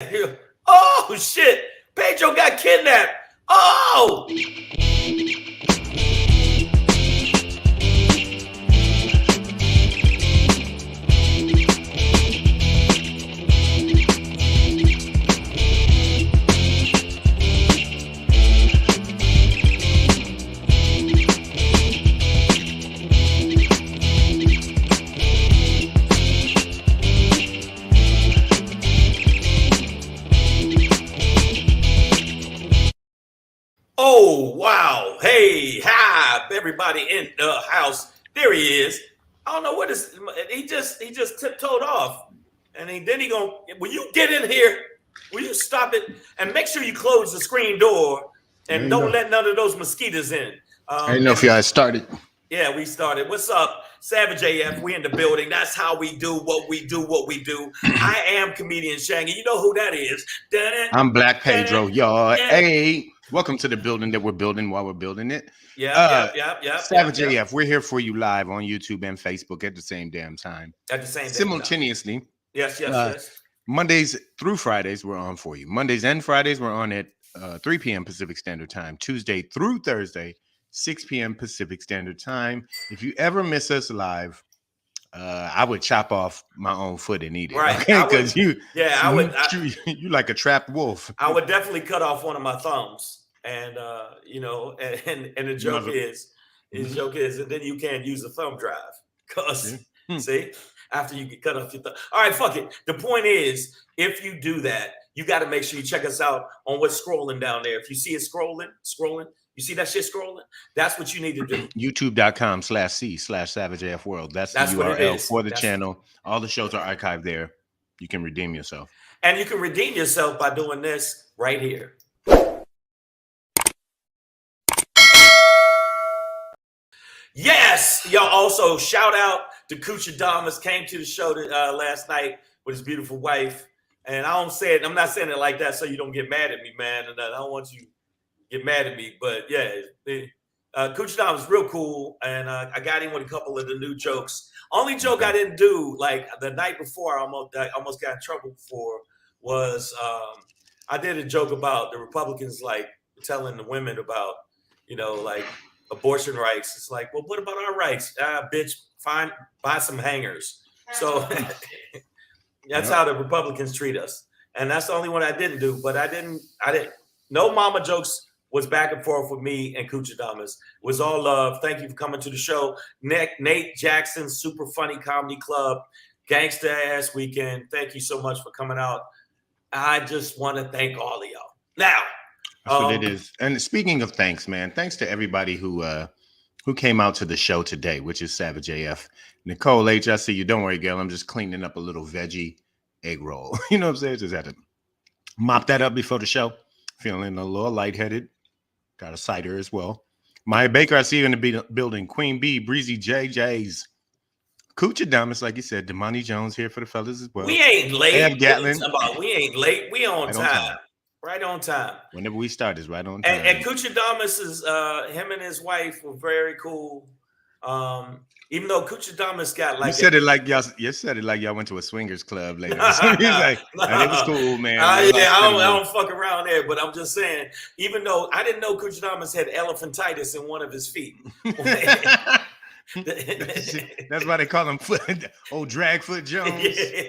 Oh shit! Pedro got kidnapped. Oh. Oh, wow. Hey, hi, everybody in the house. There he is. I don't know what is he just tiptoed off. And then he gonna, will you get in here? Will you stop it? And make sure you close the screen door and don't let none of those mosquitoes in. I didn't know if y'all started. Yeah, we started. What's up? Savage AF, we in the building. That's how we do what we do, I am comedian Shangy. You know who that is. I'm Black Pedro, y'all. Hey, welcome to the building that we're building while we're building it. Yeah. Savage AF, we're here for you live on YouTube and Facebook at the same damn time. At the same simultaneously. Yes. Mondays through Fridays, we're on for you. Mondays and Fridays, we're on at 3 p.m. Pacific Standard Time. Tuesday through Thursday, 6 p.m. Pacific Standard Time. If you ever miss us live, I would chop off my own foot and eat it. Right. Okay? Because you like a trapped wolf. I would definitely cut off one of my thumbs. And and the joke is, and then you can't use the thumb drive. Because see, after you get cut off your thumb. All right, fuck it. The point is, if you do that, you got to make sure you check us out on what's scrolling down there. If you see it scrolling, you see that shit scrolling? That's what you need to do. YouTube.com/C/SavageAFWorld. That's the URL for the channel. All the shows are archived there. You can redeem yourself. And you can redeem yourself by doing this right here. Yes, y'all. Also, shout out to Coochie Damas. Came to the show last night with his beautiful wife. And I'm not saying it like that so you don't get mad at me, man. And I don't want you get mad at me, but yeah, Coochie Damas was real cool, and I got in with a couple of the new jokes. Only joke I didn't do, like the night before, I almost got in trouble for was I did a joke about the Republicans like telling the women about like abortion rights. It's like, well, what about our rights? Bitch, fine, buy some hangers. So that's how the Republicans treat us, and that's the only one I didn't do. But I didn't. No mama jokes was back and forth with me and Coochie Damas. It was all love. Thank you for coming to the show. Nate Jackson, Super Funny Comedy Club, Gangsta Ass Weekend. Thank you so much for coming out. I just want to thank all of y'all. Now, that's what it is. And speaking of thanks, man, thanks to everybody who came out to the show today, which is Savage AF. Nicole H, I see you. Don't worry, girl. I'm just cleaning up a little veggie egg roll. You know what I'm saying? Just had to mop that up before the show. Feeling a little lightheaded. Got a cider as well. Maya Baker, I see you in the building. Queen B, Breezy JJ's. Coochie Damas, like you said. Damani Jones here for the fellas as well. We ain't late. Gatlin. We ain't late. We on time. Right on time. Whenever we start is right on time. And Coochie Damas is him and his wife were very cool. Even though Coochie Damas got like you said it like y'all went to a swingers club later. So he's like, it was cool, man. I don't fuck around there, but I'm just saying, even though I didn't know Coochie Damas had elephantitis in one of his feet. That's why they call him old Dragfoot Jones. Yeah.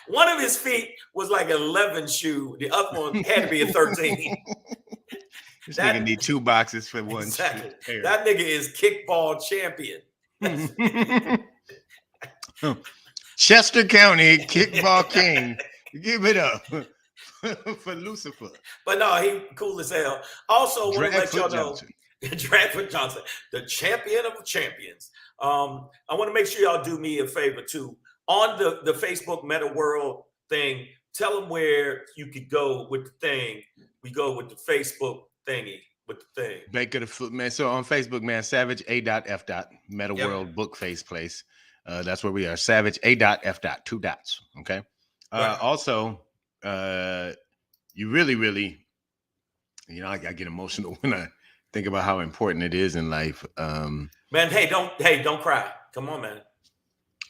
One of his feet was like an 11 shoe. The other one had to be a 13. This nigga need 2 boxes for one. Exactly. That nigga is kickball champion. Chester County kickball king. Give it up for Lucifer. But no, he cool as hell. Also, want to let y'all know, Dragfoot Johnson, the champion of champions. I want to make sure y'all do me a favor too. On the Facebook Meta World thing, tell them where you could go with the thing. We go with the Facebook thingy. With the thing. Baker the foot, man. So on Facebook, man, Savage A.F. Meta World Book Face Place. That's where we are. Savage A.F. 2 dots. Okay. Right. Also, you really, I get emotional when I think about how important it is in life. Man, hey, don't cry. Come on, man.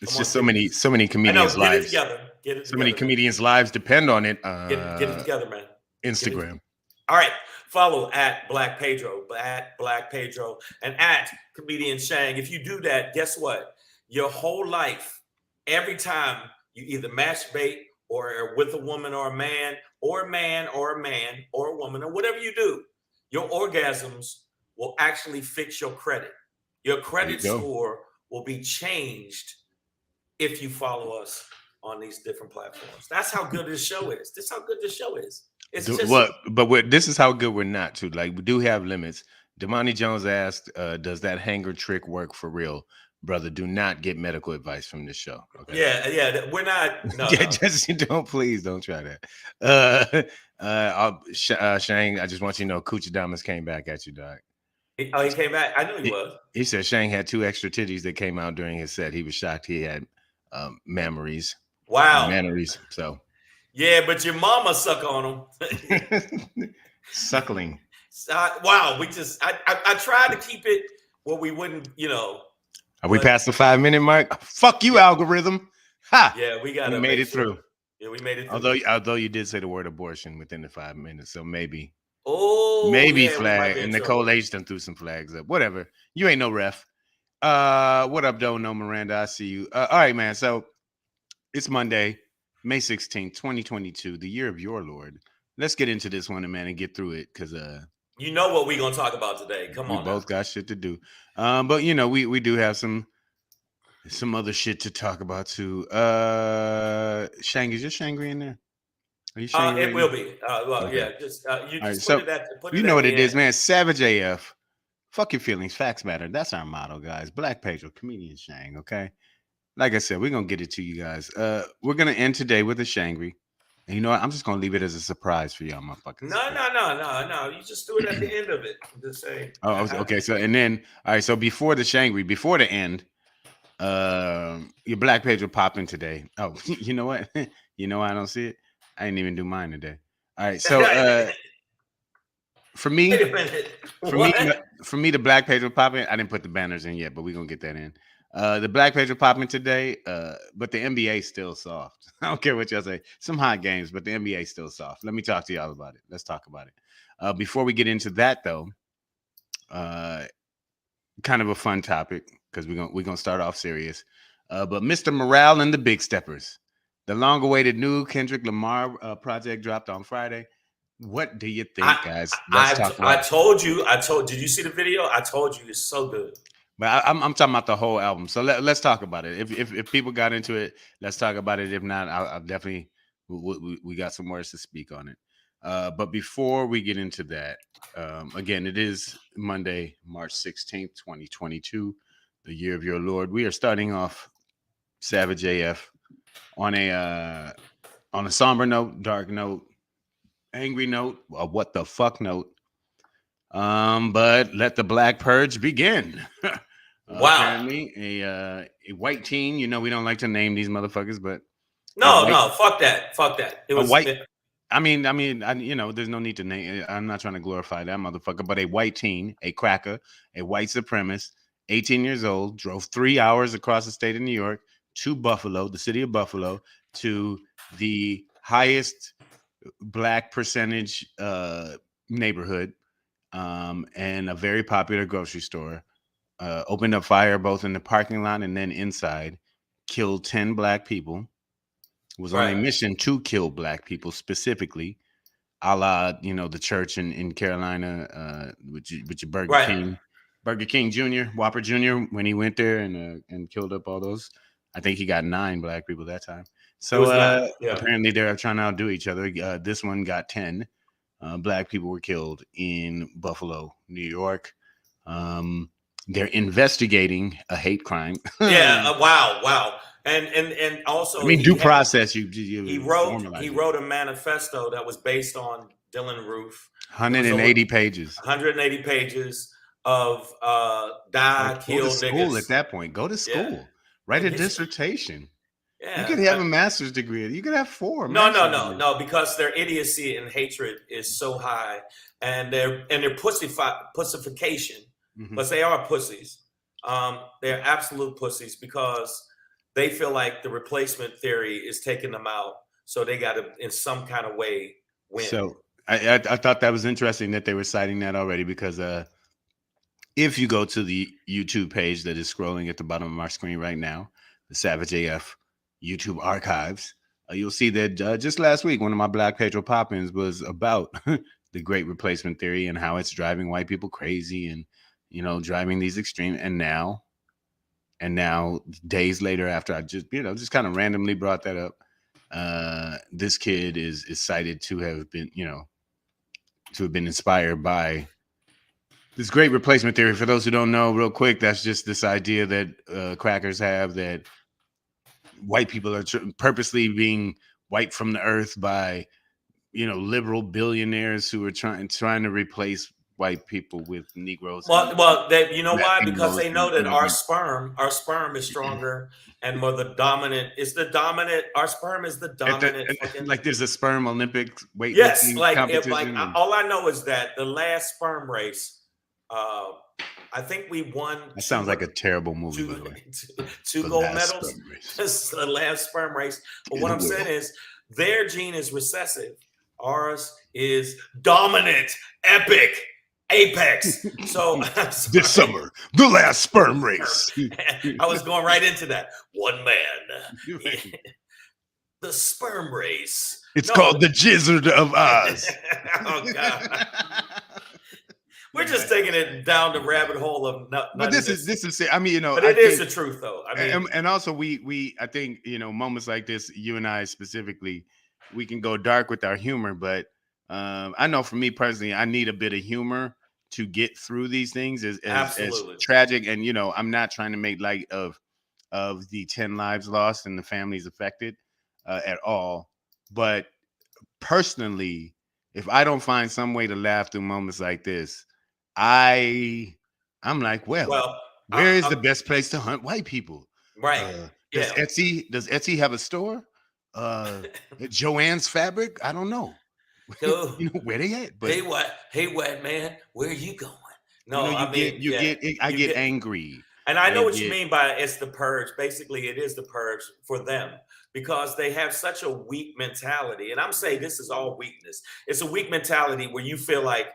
It's just so many comedians' lives. Get it So many together, man. comedians' lives depend on it. Get it together, man. Instagram. All right. Follow at Black Pedro, and at Comedian Shang. If you do that, guess what? Your whole life, every time you either masturbate or are with a woman or a man, or a man or a man or a woman, or whatever you do, your orgasms will actually fix your credit. Your credit score will be changed if you follow us on these different platforms. That's how good this show is. This is how good this show is. It's just but this is how good we're not too. Like, we do have limits. Damani Jones asked, does that hanger trick work for real? Brother, do not get medical advice from this show. Okay. Yeah. We're not. No, yeah, no. just please don't try that. Shang, I just want you to know, Coochie Damas came back at you, dog. He came back. I knew he was. He said Shang had 2 extra titties that came out during his set. He was shocked he had mammaries. Wow. Mammaries. So. Yeah, but your mama suck on them. Suckling. Wow. I tried to keep it where we wouldn't, Are we past the 5-minute mark? Fuck you, algorithm. Ha! Yeah, we made it through. Yeah, we made it through. Although you did say the word abortion within the 5 minutes, so maybe. Yeah, flag. And Nicole H done threw some flags up. Whatever. You ain't no ref. What up, Don't Know Miranda? I see you. All right, man. So it's Monday, May 16th, 2022, the year of your Lord. Let's get into this one, man, and get through it, because you know what we're gonna talk about today. Come on. We both got shit to do. But we do have some other shit to talk about too. Shang, is your Shangry in there? Are you Shangry? It will be. Okay. Yeah, just you right, just so put it at put you it know at what the it is, end. man. Savage AF. Fuck your feelings, facts matter. That's our motto, guys. Black Pedro, comedian Shang. Okay. Like I said, we're gonna get it to you guys. We're gonna end today with a Shangry. And you know what? I'm just gonna leave it as a surprise for y'all, motherfuckers. No. You just do it at the end of it. Just say. Oh, okay. So and then, all right. So before the Shangry, before the end, your Black Pedro pop in today. Oh, you know what? You know why I don't see it? I didn't even do mine today. All right. So for me, wait a minute. For me, the Black Pedro pop in. I didn't put the banners in yet, but we're gonna get that in. The Black Pedro popping today, but the NBA still soft. I don't care what y'all say. Some hot games, but the NBA still soft. Let me talk to y'all about it. Let's talk about it. Before we get into that, though, kind of a fun topic, because we're gonna start off serious. But Mr. Morale and the Big Steppers, the long-awaited new Kendrick Lamar project dropped on Friday. What do you think, guys? I told you. Did you see the video? I told you it's so good. But I'm talking about the whole album. So let's talk about it. If people got into it, let's talk about it. If not, I'll definitely we got some words to speak on it. But before we get into that, again, it is Monday, March 16th, 2022, the year of your Lord. We are starting off Savage AF on a somber note, dark note, angry note, a what the fuck note. But let the Black Purge begin. Wow. Apparently, a white teen. You know, we don't like to name these motherfuckers, but no, fuck that. It was a white. I mean, there's no need to name. I'm not trying to glorify that motherfucker, but a white teen, a cracker, a white supremacist, 18 years old, drove 3 hours across the state of New York to Buffalo, the city of Buffalo, to the highest Black percentage neighborhood, and a very popular grocery store. Opened up fire both in the parking lot and then inside, killed 10 Black people, was on a mission to kill Black people specifically, a la, the church in Carolina, with your Burger King Jr., Whopper Jr., when he went there and killed up all those. I think he got 9 Black people that time. So apparently they're trying to outdo each other. This one got 10. Black people were killed in Buffalo, New York. They're investigating a hate crime. Wow. And also, I mean, due process. He wrote a manifesto that was based on Dylan Roof. 180 pages. 180 pages of kill niggas. School at that point. Go to school. Write a dissertation. Yeah, you could have a master's degree. You could have 4. No, because their idiocy and hatred is so high, and their pussification. Mm-hmm. But they are pussies. They're absolute pussies, because they feel like the replacement theory is taking them out, so they got to, in some kind of way, win. So I thought that was interesting that they were citing that already, because if you go to the YouTube page that is scrolling at the bottom of our screen right now, the Savage AF YouTube archives, you'll see that just last week, one of my Black Pedro pop-ins was about the great replacement theory and how it's driving white people crazy and, you know, driving these extreme. And now days later, after I just, you know, just kind of randomly brought that up, this kid is cited to have been, you know, to have been inspired by this great replacement theory. For those who don't know, real quick, that's just this idea that crackers have, that white people are purposely being wiped from the earth by, you know, liberal billionaires who are trying to replace white people with Negroes. Well, you know why? Because Latinos they know that and our sperm is stronger and more the dominant. It's the dominant. Our sperm is the dominant. Like there's a sperm Olympics weightlifting yes, like competition. All I know is that the last sperm race, I think we won. That sounds like a terrible movie, by the way. Two gold medals. This the last sperm race. But what I'm saying is, their gene is recessive. Ours is dominant, epic, apex. So this summer, the last sperm race. I was going right into that. One man. The sperm race. It's called the Jizzard of Oz. Oh God. We're just taking it down the rabbit hole of but this is I mean, you know, but it is the truth though. I mean, and also we I think, you know, moments like this, you and I specifically, we can go dark with our humor, but I know for me personally, I need a bit of humor to get through these things as tragic. And, you know, I'm not trying to make light of the 10 lives lost and the families affected at all. But personally, if I don't find some way to laugh through moments like this, I'm like, well, where is the best place to hunt white people? Right. Does Etsy have a store? Joanne's Fabric? I don't know. So, you know where they at? But hey, white man, where are you going? No, you know, I get angry. And I know what you mean by it's the purge. Basically, it is the purge for them because they have such a weak mentality. And I'm saying this is all weakness. It's a weak mentality where you feel like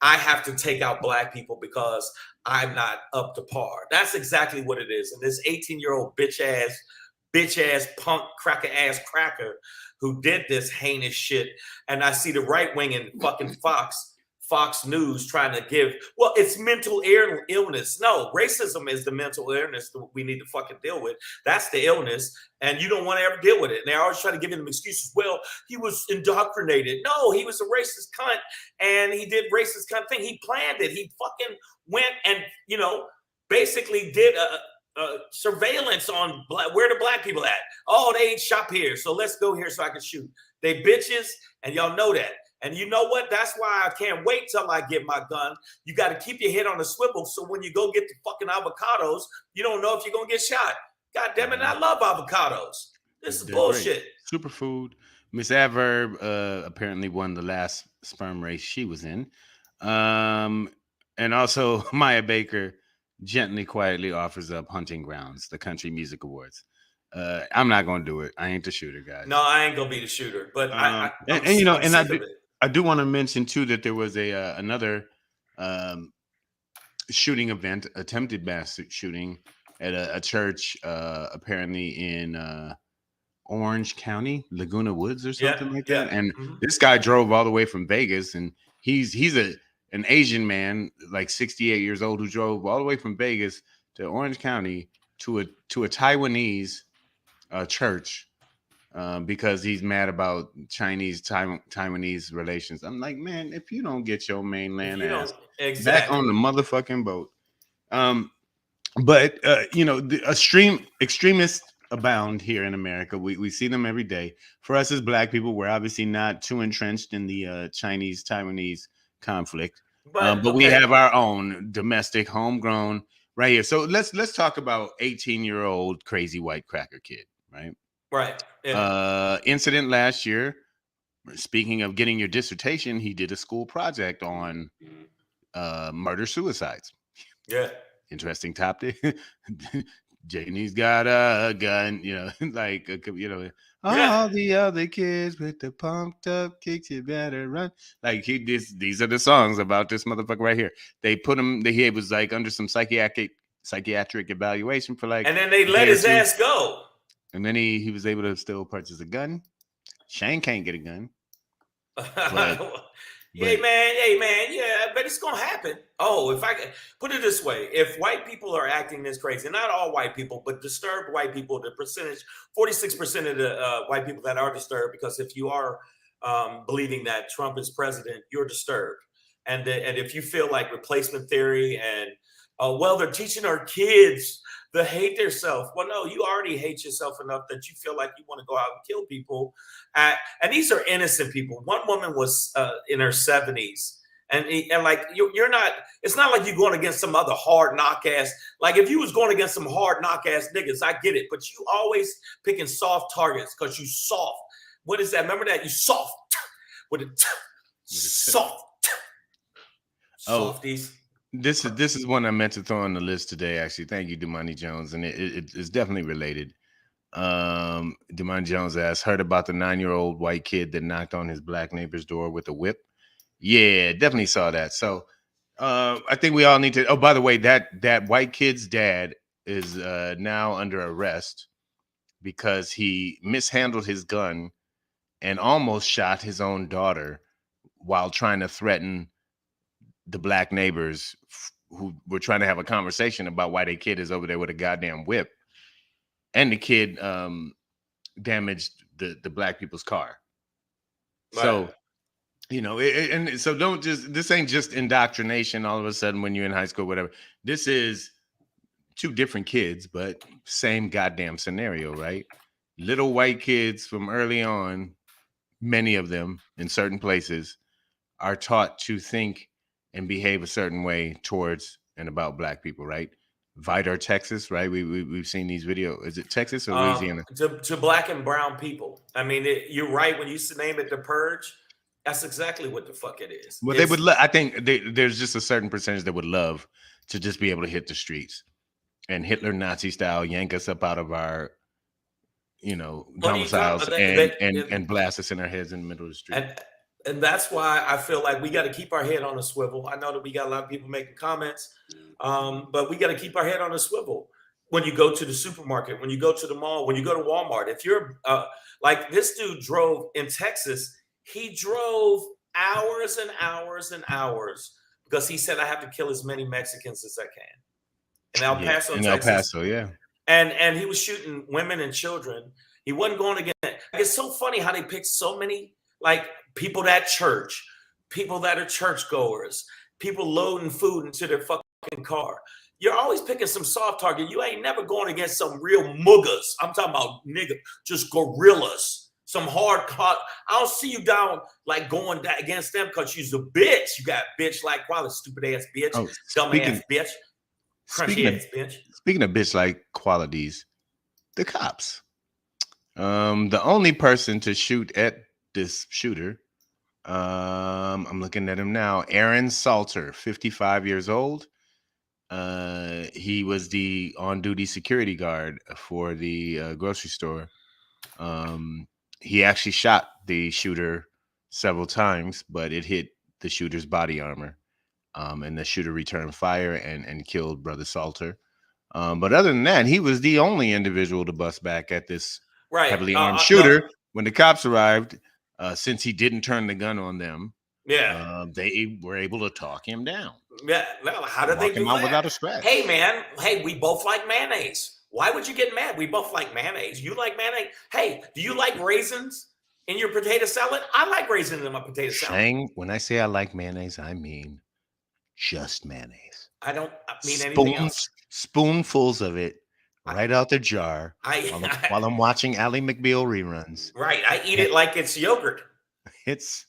I have to take out black people because I'm not up to par. That's exactly what it is. And this 18-year-old bitch ass punk cracker who did this heinous shit. And I see the right wing and fucking Fox News trying to give, well, it's mental illness. No, racism is the mental illness that we need to fucking deal with. That's the illness, and you don't want to ever deal with it. And they're always trying to give him excuses. Well, he was indoctrinated. No, he was a racist cunt, and he did racist cunt thing. He planned it. He fucking went and, you know, basically did a surveillance on where the black people at. Oh, they ain't shop here, so let's go here so I can shoot. They bitches, and y'all know that. And you know what? That's why I can't wait till I get my gun. You got to keep your head on the swivel so when you go get the fucking avocados, you don't know if you're going to get shot. God damn it, I love avocados. This is bullshit. Great. Superfood. Miss Adverb apparently won the last sperm race she was in. And also Maya Baker gently, quietly offers up Hunting Grounds, the Country Music Awards. I'm not going to do it. I ain't the shooter, guys. No, I ain't going to be the shooter. But I do want to mention too that there was another shooting event, attempted mass shooting at a church, apparently in Orange County, Laguna Woods or something like that. And this guy drove all the way from Vegas, and he's an Asian man, like 68 years old, who drove all the way from Vegas to Orange County to a Taiwanese church. Because he's mad about Taiwanese relations. I'm like, man, if you don't get your mainland ass back on the motherfucking boat. But you know, extremists abound here in America. We see them every day. For us as black people, we're obviously not too entrenched in the Chinese-Taiwanese conflict. But we have our own domestic, homegrown right here. So let's talk about 18-year-old crazy white cracker kid, right? Right. Yeah. Incident last year. Speaking of getting your dissertation, he did a school project on murder suicides. Yeah. Interesting topic. Janie's got a gun, like, Yeah. all the other kids with the pumped up kicks, you better run. Like these are the songs about this motherfucker right here. They put him, he was like under some psychiatric evaluation for like And then they a let day or his two. ass go. And then he was able to still purchase a gun. Shane can't get a gun. But Hey man, yeah, but it's gonna happen. Oh, if I could put it this way, if white people are acting this crazy, not all white people, but disturbed white people, the percentage, 46% of the white people that are disturbed, because if you are believing that Trump is president, you're disturbed. And if you feel like replacement theory and well, they're teaching our kids to hate themselves. Well, no, you already hate yourself enough that you feel like you want to go out and kill people. And these are innocent people. One woman was in her 70s. And like you're not, it's not like you're going against some other hard knock ass. Like if you was going against some hard knock ass niggas, I get it. But you always picking soft targets because you soft. What is that? Remember that? You soft with a soft. Softies. This is one I meant to throw on the list today. Actually, thank you, Dumani Jones, and it's definitely related. Dumani Jones asked, heard about the 9-year-old white kid that knocked on his black neighbor's door with a whip. Yeah, definitely saw that. So I think we all need to. Oh, by the way, that white kid's dad is now under arrest because he mishandled his gun and almost shot his own daughter while trying to threaten the black neighbors who were trying to have a conversation about why their kid is over there with a goddamn whip. And the kid damaged the black people's car. Right. So, and so this ain't just indoctrination all of a sudden when you're in high school, whatever. This is two different kids, but same goddamn scenario, right? Little white kids from early on, many of them in certain places are taught to think and behave a certain way towards and about black people, right? Vidor, Texas, right? We've seen these videos. Is it Texas or Louisiana? To black and brown people. I mean, you're right when you name it the purge. That's exactly what the fuck it is. Well, they would. I think there's just a certain percentage that would love to just be able to hit the streets and Hitler Nazi style yank us up out of our, domiciles and blast us in our heads in the middle of the street. And that's why I feel like we got to keep our head on a swivel. I know that we got a lot of people making comments, but we got to keep our head on a swivel. When you go to the supermarket, when you go to the mall, when you go to Walmart, if you're like this dude drove in Texas, he drove hours and hours and hours because he said, I have to kill as many Mexicans as I can. In El Paso, Texas. El Paso, yeah. And he was shooting women and children. He wasn't going against. It's so funny how they pick so many like people at church, people that are churchgoers, people loading food into their fucking car. You're always picking some soft target. You ain't never going against some real muggers. I'm talking about nigga, just gorillas, some hard cut. I don't see you down like going against them because you's a bitch. You got bitch like quality, stupid ass bitch, dumb ass bitch, crunchy ass bitch. Speaking of bitch like qualities, the cops. The only person to shoot at this shooter, I'm looking at him now, Aaron Salter, 55 years old. He was the on-duty security guard for the grocery store. He actually shot the shooter several times, but it hit the shooter's body armor. And the shooter returned fire and killed Brother Salter. But other than that, he was the only individual to bust back at this heavily armed shooter when the cops arrived. Since he didn't turn the gun on them, they were able to talk him down. Yeah, well, how did they do him out that? Without a scratch? Hey, man, we both like mayonnaise. Why would you get mad? We both like mayonnaise. You like mayonnaise? Hey, do you like raisins in your potato salad? I like raisins in my potato salad. When I say I like mayonnaise, I mean just mayonnaise. I don't mean anything else. Spoonfuls of it right out the jar while I'm watching Ally McBeal reruns. Right. I eat it like it's yogurt. It's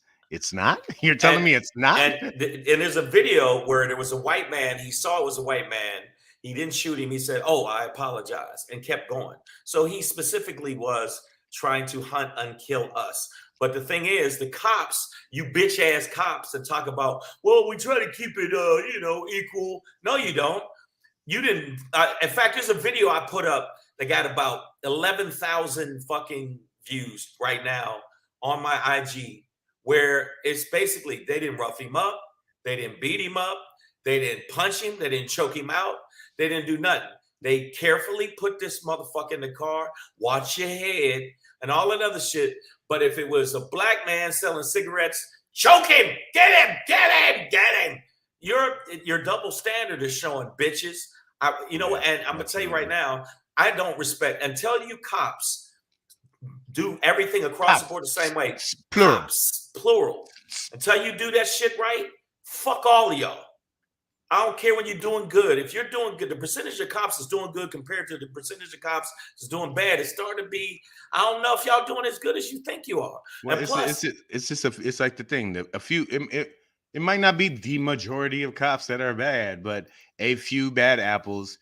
not? You're telling me it's not? And there's a video where there was a white man. He saw it was a white man. He didn't shoot him. He said, oh, I apologize, and kept going. So he specifically was trying to hunt and kill us. But the thing is, the cops, you bitch ass cops that talk about, well, we try to keep it, equal. No, you don't. You didn't. In fact, there's a video I put up that got about 11,000 fucking views right now on my IG, where it's basically they didn't rough him up, they didn't beat him up, they didn't punch him, they didn't choke him out, they didn't do nothing. They carefully put this motherfucker in the car, watch your head, and all that other shit. But if it was a black man selling cigarettes, choke him, get him, get him, get him. Your double standard is showing, bitches. You know what? And I'm gonna tell you right now, I don't respect until you cops do everything across the board the same way. Plural. Cops, plural. Until you do that shit right, fuck all of y'all. I don't care when you're doing good. If you're doing good, the percentage of cops is doing good compared to the percentage of cops is doing bad. It's starting to be. I don't know if y'all doing as good as you think you are. Well, it's like the thing that a few. It might not be the majority of cops that are bad, but a few bad apples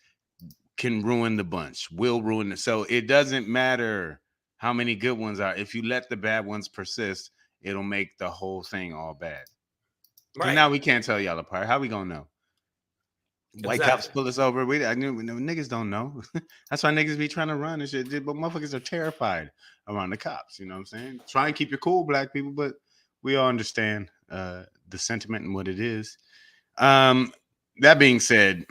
can ruin the bunch, will ruin it. So it doesn't matter how many good ones are. If you let the bad ones persist, it'll make the whole thing all bad. Right. So now we can't tell y'all apart. How we gonna know? White cops pull us over. Niggas don't know. That's why niggas be trying to run and shit. But motherfuckers are terrified around the cops. You know what I'm saying? Try and keep your cool, black people, but we all understand the sentiment and what it is. That being said,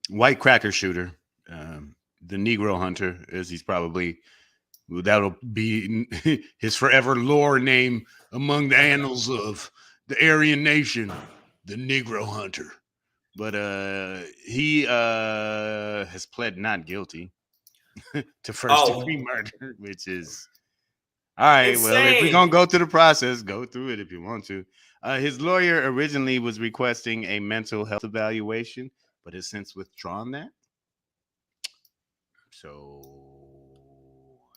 white cracker shooter, the Negro hunter, as he's probably, that'll be his forever lore name among the annals of the Aryan nation, the Negro hunter. But he has pled not guilty to first-degree murder, which is all right. Insane. Well, if we're gonna go through the process, go through it if you want to. His lawyer originally was requesting a mental health evaluation, but has since withdrawn that. So,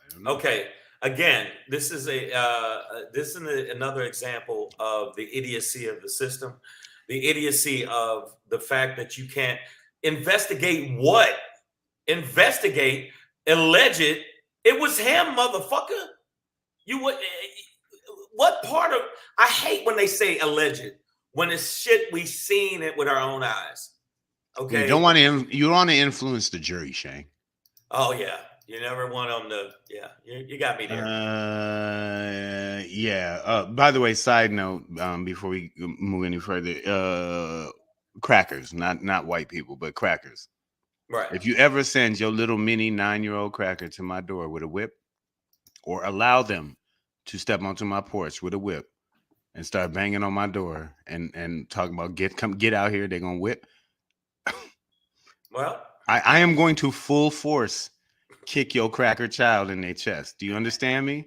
I don't know. Okay. Again, this is another example of the idiocy of the system. The idiocy of the fact that you can't investigate what? Investigate alleged. It was him, motherfucker. What part of? I hate when they say alleged. When it's shit we seen it with our own eyes. Okay. You want to influence the jury, Shang. Oh yeah. You never want them to. Yeah. You got me there. Yeah. By the way, side note, before we move any further, crackers, not white people, but crackers. Right. If you ever send your little mini 9-year-old cracker to my door with a whip, or allow them to step onto my porch with a whip and start banging on my door and talking about get out here, they're gonna whip. Well, I am going to full force kick your cracker child in their chest. Do you understand me?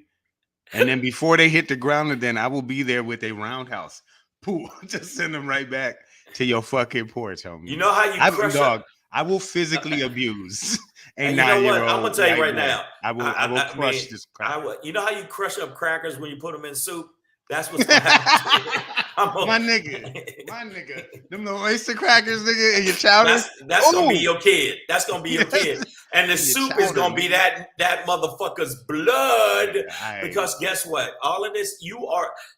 And then before they hit the ground, and then I will be there with a roundhouse. Pooh, just send them right back to your fucking porch, homie. You know how you crush up? I will physically abuse a 9-year-old. You know what? I'm gonna tell you right now. I will crush this cracker. You know how you crush up crackers when you put them in soup? That's what's gonna happen. My nigga, them little oyster crackers, nigga, and your chowder. That's gonna be your kid. That's gonna be your kid. And the soup is gonna be that motherfucker's blood. Right. Because guess what? All of this,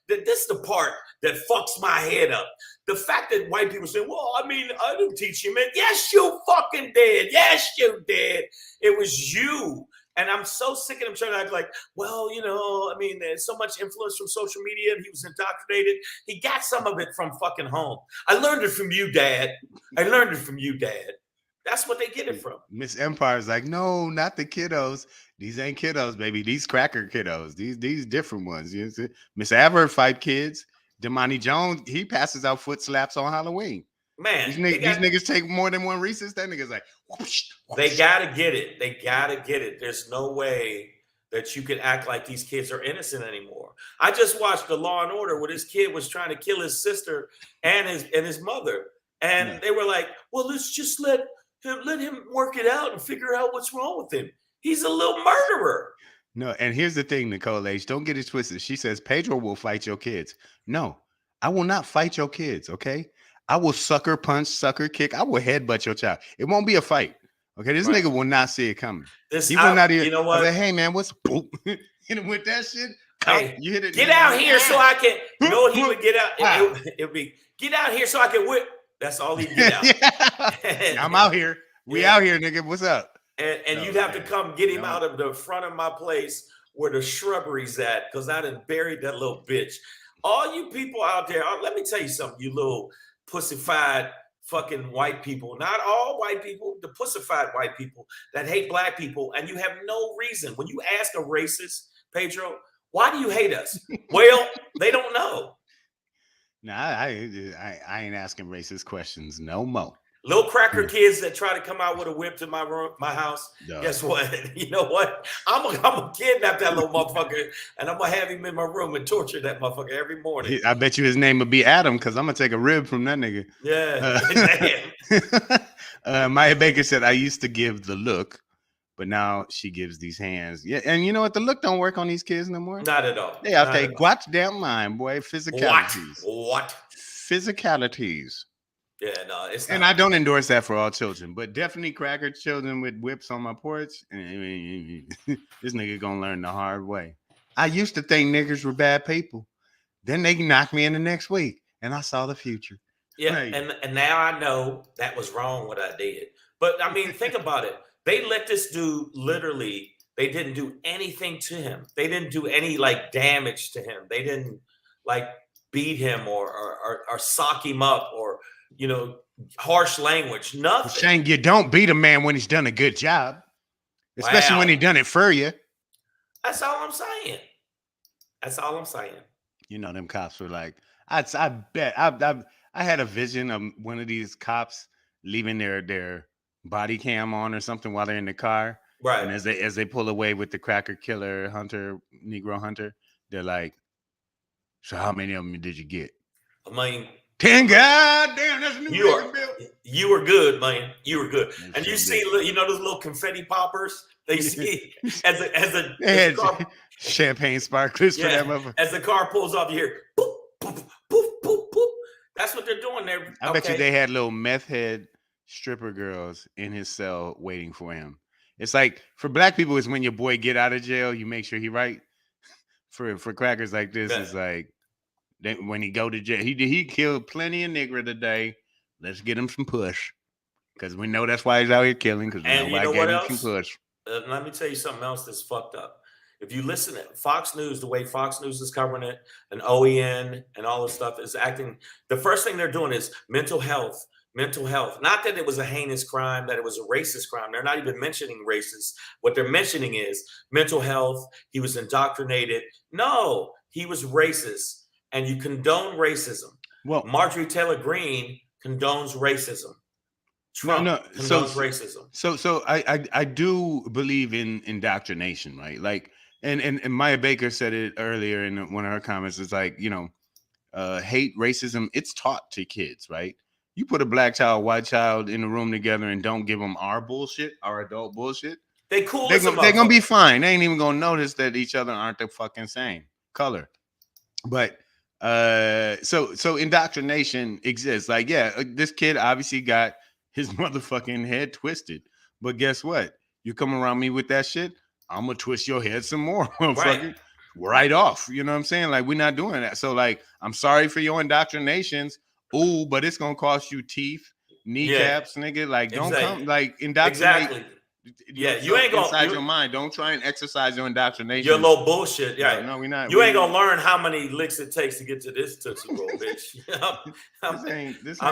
this is the part that fucks my head up. The fact that white people say, well, I mean, I didn't teach you, man. Yes, you fucking did. Yes, you did. It was you. And I'm so sick of him trying to act like, well, I mean, there's so much influence from social media and he was indoctrinated. He got some of it from fucking home. I learned it from you, Dad. That's what they get it from. Miss Empire's like, no, not the kiddos. These ain't kiddos, baby. These cracker kiddos. These different ones. You know, Miss Aver fight kids. Damani Jones, he passes out foot slaps on Halloween. Man, these niggas take more than one Reese's. That nigga's like, whoosh, whoosh. They gotta get it. There's no way that you can act like these kids are innocent anymore. I just watched the Law and Order where this kid was trying to kill his sister and his mother, and they were like, "Well, let's just let him work it out and figure out what's wrong with him. He's a little murderer." No, and here's the thing, Nicole H. Don't get it twisted. She says Pedro will fight your kids. No, I will not fight your kids. Okay. I will sucker punch, sucker kick. I will headbutt your child. It won't be a fight. Okay, this nigga will not see it coming. He will not even. You know what? Like, hey man, what's boop? Hit him with that shit. Hey, get out here so I can. You know what he would get out? It would be get out here so I can whip. That's all he'd get out. Yeah, I'm out here. We out here, nigga. What's up? And you'd have to come get him out of the front of my place where the shrubbery's at, because I done buried that little bitch. All you people out there, let me tell you something, you little pussified fucking white people, not all white people, the pussified white people that hate black people, and you have no reason. When you ask a racist, Pedro, why do you hate us? Well, they don't know. Nah, I ain't asking racist questions no more. Little cracker kids that try to come out with a whip to my room, my house. Duh. Guess what? You know what? I'm gonna kidnap that little motherfucker, and I'm gonna have him in my room and torture that motherfucker every morning. I bet you his name would be Adam, because I'm gonna take a rib from that nigga. Yeah. Maya Baker said, I used to give the look, but now she gives these hands. Yeah, and you know what? The look don't work on these kids no more. Not at all. They out there goddamn mind, boy. Physicalities. What? Physicalities. Yeah, no, it's not. And I don't endorse that for all children, but definitely cracker children with whips on my porch. This nigga gonna learn the hard way. I used to think niggers were bad people. Then they knocked me in the next week, and I saw the future. Yeah, and now I know that was wrong what I did. But I mean, think about it. They let this dude literally. They didn't do anything to him. They didn't do any like damage to him. They didn't like beat him or sock him up or, you know, harsh language. Nothing. Well, Shane, you don't beat a man when he's done a good job, especially when he done it for you. That's all I'm saying. That's all I'm saying. You know, them cops were like, I bet I had a vision of one of these cops leaving their body cam on or something while they're in the car. Right. And as they pull away with the cracker killer Negro hunter, they're like, so how many of them did you get? I mean, 10. Goddamn, that's a new bill. You were good, man. You were good. That's and you see, you know, those little confetti poppers they see as a car, champagne sparklers for that motherfucker. As the car pulls off, you hear boop, boop, boop, boop, boop. That's what they're doing there. I bet you they had little meth head stripper girls in his cell waiting for him. It's like for black people, it's when your boy get out of jail, you make sure he right. For crackers like this, it's like when he go to jail, he killed plenty of nigger today. Let's get him some push, because we know that's why he's out here killing. Because and you know what else? Some push. Let me tell you something else that's fucked up. If you listen to Fox News, the way Fox News is covering it, and OEN and all this stuff is acting, the first thing they're doing is mental health. Mental health. Not that it was a heinous crime, that it was a racist crime. They're not even mentioning racist. What they're mentioning is mental health. He was indoctrinated. No, he was racist. And you condone racism. Well, Marjorie Taylor Greene condones racism. Trump condones racism. So I do believe in indoctrination, right? Like, and Maya Baker said it earlier in one of her comments. It's like, you know, hate, racism, it's taught to kids, right? You put a black child, white child in a room together and don't give them our bullshit, our adult bullshit. They're gonna be fine. They ain't even gonna notice that each other aren't the fucking same color. But so indoctrination exists. Like, yeah, this kid obviously got his motherfucking head twisted. But guess what? You come around me with that shit, I'm gonna twist your head some more, motherfucker. Right off. You know what I'm saying? Like, we're not doing that. So, like, I'm sorry for your indoctrinations. Ooh, but it's gonna cost you teeth, kneecaps, nigga. Like, don't come, like, indoctrinate. Exactly. Yeah, you ain't gonna inside your mind. Don't try and exercise your indoctrination. Your little bullshit. Yeah, no, we're not. You ain't gonna learn how many licks it takes to get to this Tootsie Roll, bitch.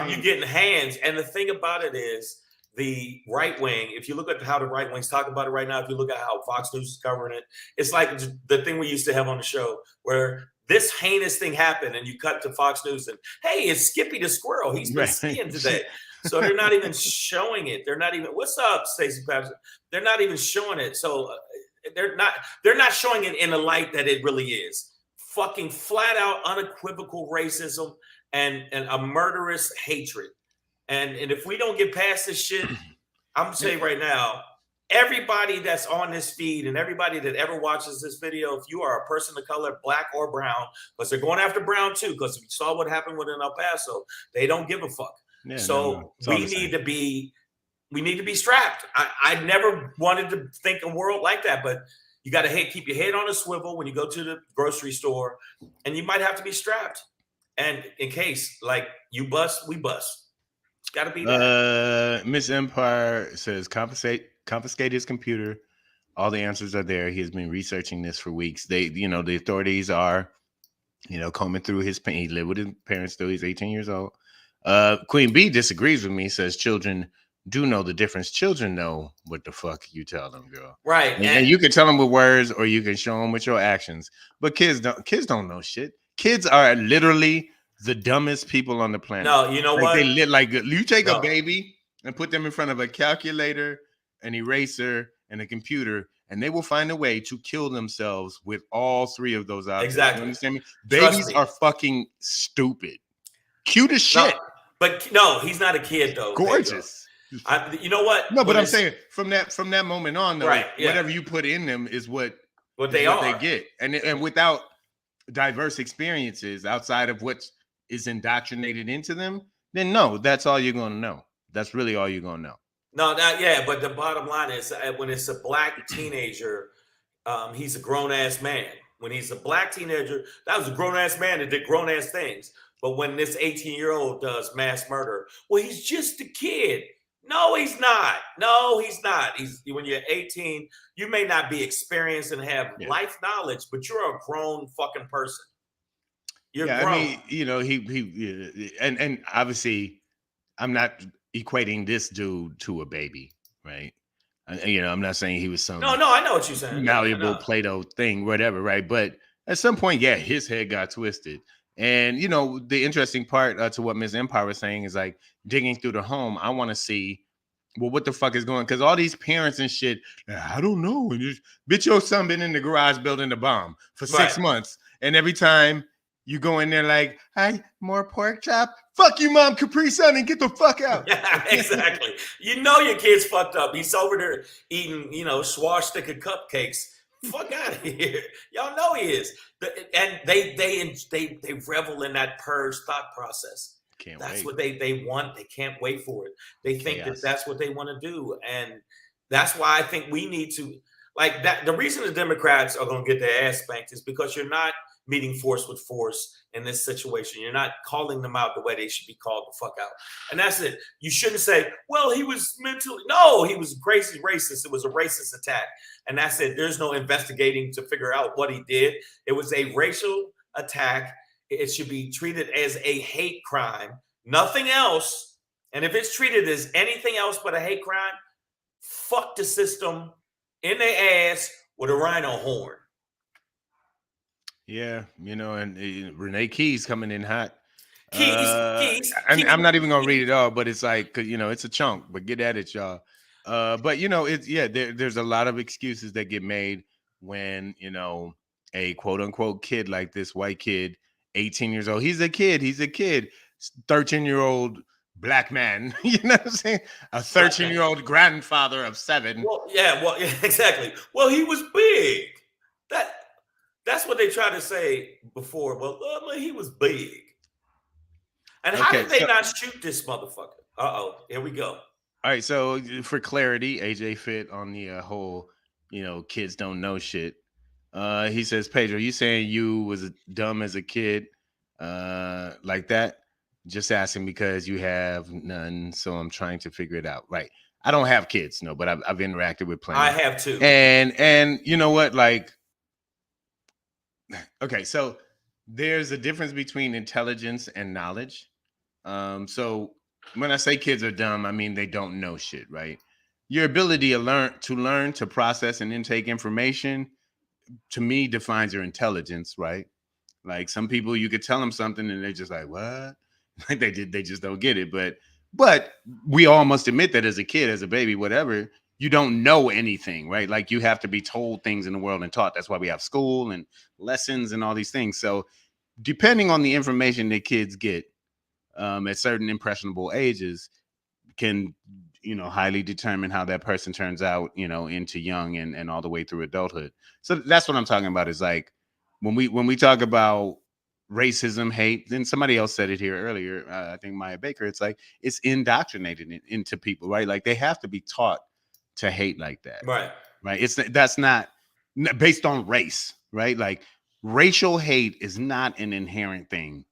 You getting hands. And the thing about it is, the right wing, if you look at how the right wing's talking about it right now, if you look at how Fox News is covering it, it's like the thing we used to have on the show where this heinous thing happened and you cut to Fox News and, hey, it's Skippy the squirrel. He's been skiing today. So they're not even showing it. They're not even, what's up, Stacey Patterson? They're not even showing it. So they're not showing it in the light that it really is. Fucking flat out unequivocal racism and a murderous hatred. And if we don't get past this shit, I'm gonna say right now, everybody that's on this feed and everybody that ever watches this video, if you are a person of color, black or brown, because they're going after brown too, because we saw what happened with in El Paso, they don't give a fuck. Yeah, so we need to be strapped. I never wanted to think a world like that, but you got to keep your head on a swivel when you go to the grocery store, and you might have to be strapped. And in case like you bust, we bust. Got to be that. Miss Empire says confiscate his computer. All the answers are there. He has been researching this for weeks. The authorities are, combing through his pain. He lived with his parents till he's 18 years old. Queen B disagrees with me, says children do know the difference. Children know what the fuck you tell them, girl. Right. And you can tell them with words or you can show them with your actions. But kids don't know shit. Kids are literally the dumbest people on the planet. No, you know what? They you take a baby and put them in front of a calculator, an eraser, and a computer, and they will find a way to kill themselves with all three of those objects. Exactly. You understand me? Babies are fucking stupid. Cute as shit. No, but no, he's not a kid though. Gorgeous. You know what? No, but I'm saying from that moment on, though, right, yeah. whatever you put in them is what they get. And without diverse experiences outside of what is indoctrinated into them, then no, that's all you're gonna know. That's really all you're gonna know. No, but the bottom line is when it's a black teenager, he's a grown-ass man. When he's a black teenager, that was a grown-ass man that did grown-ass things. But when this 18-year-old does mass murder, well, he's just a kid. No, he's not. When you're 18, you may not be experienced and have life knowledge, but you're a grown fucking person. You're grown. I mean, and obviously, I'm not equating this dude to a baby, right? I'm not saying he was some no, I know what you're saying. Malleable Play-Doh thing, whatever, right? But at some point, his head got twisted. And the interesting part to what Ms. Empire was saying is like digging through the home. I want to see, well, what the fuck is going? Because all these parents and shit, I don't know. And just, bitch, your son been in the garage building the bomb for 6 months, and every time you go in there like, hi, more pork chop. Fuck you, Mom, Capri Sun, and get the fuck out. Yeah, exactly. Your kid's fucked up. He's over there eating, swastika cupcakes. Fuck out of here. Y'all know he is. And they revel in that purge thought process. That's what they want. They can't wait for it. They think that's what they want to do. And that's why I think we need to, like that. The reason the Democrats are going to get their ass spanked is because you're not meeting force with force in this situation. You're not calling them out the way they should be called the fuck out. And that's it. You shouldn't say, well, he was mentally. No, he was crazy racist. It was a racist attack. And that's it. There's no investigating to figure out what he did. It was a racial attack. It should be treated as a hate crime, nothing else. And if it's treated as anything else but a hate crime, fuck the system in their ass with a rhino horn. Yeah, and Renee Keys coming in hot. Keys. I'm not even gonna read it all, but it's like, it's a chunk. But get at it, y'all. But there's a lot of excuses that get made when a quote unquote kid like this white kid, 18 years old. He's a kid. 13-year-old black man. You know what I'm saying? A 13-year-old grandfather of 7. Well, exactly. Well, he was big. That's what they tried to say before. Well, he was big. And how did they not shoot this motherfucker? Here we go. All right, so for clarity, AJ Fit on the whole, kids don't know shit. He says, Pedro, you saying you was dumb as a kid like that? Just asking because you have none, so I'm trying to figure it out. Right. I don't have kids, no, but I've interacted with plenty. I have too. And you know what? Like, okay, so there's a difference between intelligence and knowledge. So when I say kids are dumb, I mean they don't know shit, right? Your ability to learn, to process and intake information, to me, defines your intelligence, right? Like some people, you could tell them something and they're just like, what? Like they just don't get it. But we all must admit that as a kid, as a baby, whatever, you don't know anything, right? Like you have to be told things in the world and taught. That's why we have school and lessons and all these things. So depending on the information that kids get at certain impressionable ages can, highly determine how that person turns out, into young and all the way through adulthood. So that's what I'm talking about is like when we talk about racism, hate, then somebody else said it here earlier. I think Maya Baker, it's like it's indoctrinated into people, right? Like they have to be taught to hate like that. Right. That's not based on race, right? Like racial hate is not an inherent thing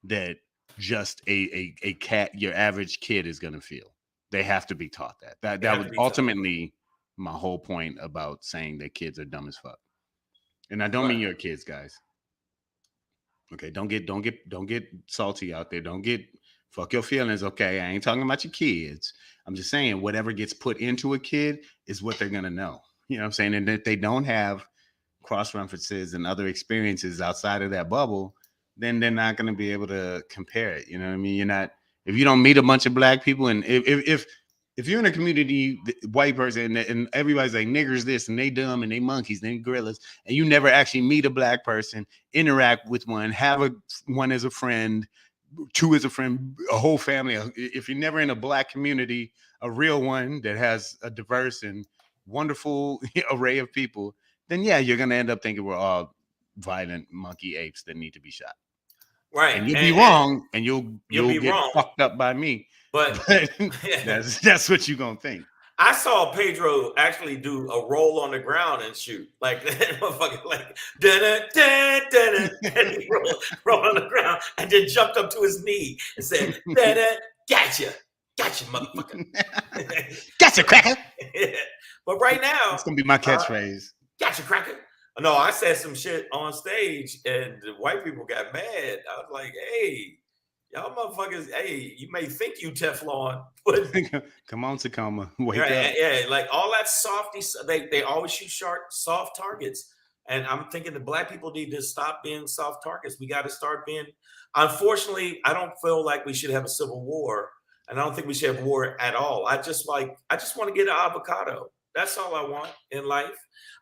that just a cat, your average kid is going to feel. They have to be taught that. That have was to be taught. ultimately my whole point about saying that kids are dumb as fuck. And I don't mean your kids, guys. Okay, don't get salty out there. Don't get fuck your feelings. Okay, I ain't talking about your kids. I'm just saying whatever gets put into a kid is what they're gonna know. You know what I'm saying? And if they don't have cross references and other experiences outside of that bubble, then they're not gonna be able to compare it. You know what I mean? You're not, if you don't meet a bunch of black people, and if you're in a community, white person, and everybody's like niggers this and they dumb and they monkeys and they gorillas, and you never actually meet a black person, interact with one, have one as a friend, two as a friend, a whole family. If you're never in a black community, a real one that has a diverse and wonderful array of people, then yeah, you're gonna end up thinking we're all violent monkey apes that need to be shot. Right. And you'll be wrong, and you'll be get wrong. fucked up by me. But that's what you're gonna think. I saw Pedro actually do a roll on the ground and shoot like that, motherfucker, like and he roll on the ground and then jumped up to his knee and said, "Gotcha, motherfucker, gotcha, cracker." But right now, it's gonna be my catchphrase. Gotcha, cracker. No, I said some shit on stage and the white people got mad. I was like, "Hey, y'all motherfuckers, hey, you may think you Teflon, but come on, Tacoma, wake up." Yeah, like all that softy, they always shoot soft targets. And I'm thinking the black people need to stop being soft targets. We got to start being, unfortunately, I don't feel like we should have a civil war. And I don't think we should have war at all. I just want to get an avocado. That's all I want in life.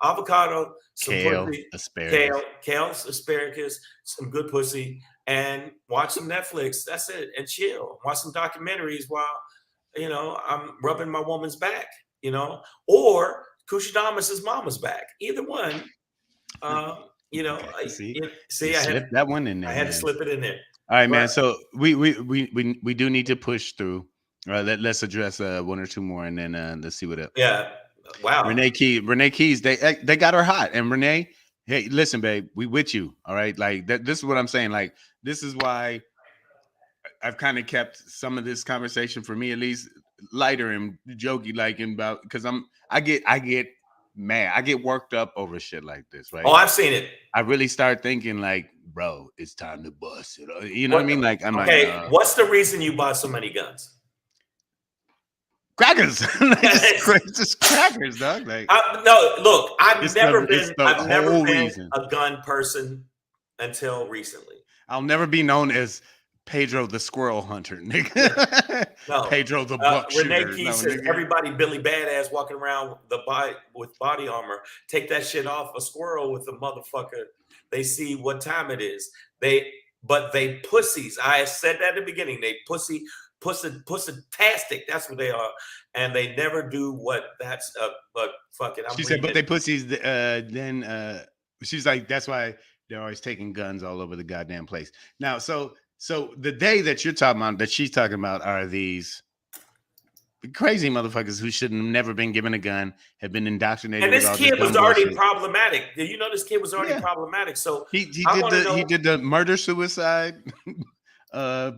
Avocado, some kale, pussy, asparagus. Kale, asparagus, some good pussy, and watch some Netflix. That's it. And chill. Watch some documentaries while, I'm rubbing my woman's back, or Kushadamas' mama's back. Either one. See, I had that one in there. I had to slip it in there. All right, man. So we do need to push through. All right, let's address one or two more, and then let's see what else. Yeah. Wow. Renee Keys, they got her hot. And Renee, hey, listen, babe, we with you. All right. Like this is what I'm saying. Like, this is why I've kind of kept some of this conversation, for me at least, lighter and jokey, like about, because I get mad. I get worked up over shit like this, right? Oh, I've seen it. I really start thinking like, bro, it's time to bust it. You know what I mean? Like, I'm like, what's the reason you bought so many guns? Crackers. Just crackers, dog. Like, no, look, I've never been reason. A gun person until recently. I'll never be known as Pedro the squirrel hunter, nigga. No. Pedro the buck shooter. Renee Keys says everybody Billy Badass walking around with body armor. Take that shit off. A squirrel with a motherfucker. They see what time it is. But they pussies. I said that at the beginning. They pussy-tastic. That's what they are, and they never do what that's. But fuck it. She said, but they pussies. Then she's like, that's why they're always taking guns all over the goddamn place. Now, so the day that you're talking about, that she's talking about, are these crazy motherfuckers who should have never been given a gun, have been indoctrinated. And this kid was already problematic. You know, this kid was already problematic. So he did the murder suicide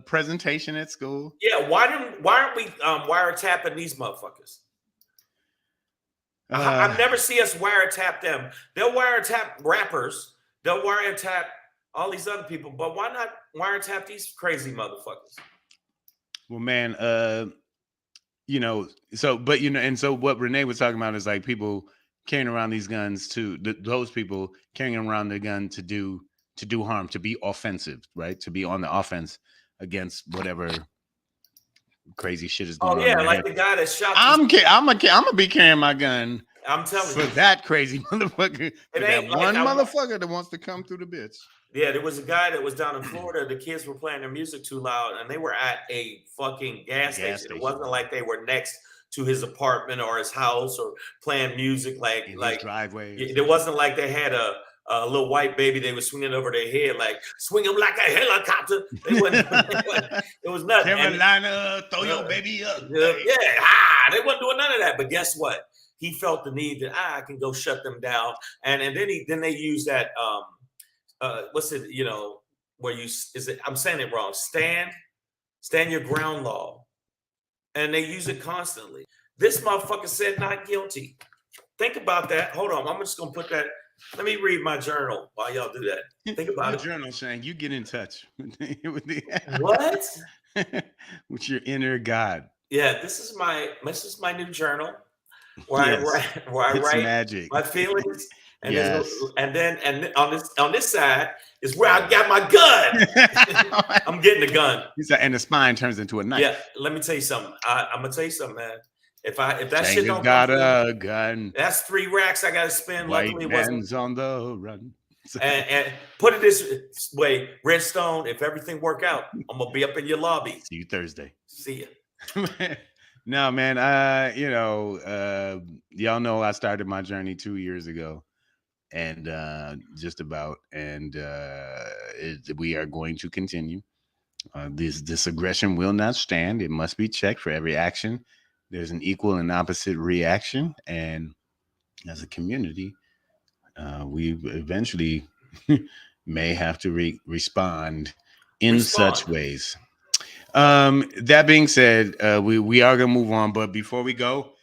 presentation at school. Yeah, why aren't we wiretapping these motherfuckers? I've never seen us wiretap them. They'll wiretap rappers. They'll wiretap all these other people, but why not wiretap these crazy motherfuckers? Well, man, and so what Renee was talking about is like people carrying around these guns those people carrying around the gun to do harm, to be offensive, right? To be on the offense against whatever crazy shit is going on. Oh yeah, like the guy that shot. I'm gonna be carrying my gun. I'm telling you, for that crazy motherfucker. That one motherfucker that wants to come through the bitch. Yeah, there was a guy that was down in Florida. The kids were playing their music too loud, and they were at a fucking gas station. It wasn't like they were next to his apartment or his house or playing music like driveway. It wasn't like they had a little white baby they were swinging over their head, like swing them like a helicopter. It was nothing. Carolina, throw your baby up. They wasn't doing none of that. But guess what? He felt the need that I can go shut them down, and then they use that. What's it? where I'm saying it wrong. Stand your ground law. And they use it constantly. This motherfucker said not guilty. Think about that. Hold on. I'm just going to put that. Let me read my journal while y'all do that. Think about your it. Journal, Shang. You get in touch What? with your inner God. Yeah, this is my new journal where Yes. I It's write magic. my feelings. And Yes. then on this side is where I got my gun. I'm getting the gun. And the spine turns into a knife. Yeah, let me tell you something. I'm gonna tell you something, man. If that shit don't got come through, a gun. that's 3 racks I gotta spend. White Luckily, it man's wasn't. on the run. And put it this way, Redstone. If everything work out, I'm gonna be up in your lobby. See you Thursday. See ya. No, man. Y'all know I started my journey 2 years ago, and we are going to continue. This aggression will not stand. It must be checked. For every action, there's an equal and opposite reaction, and as a community, we eventually may have to respond in such ways. That being said, we are gonna move on, but before we go,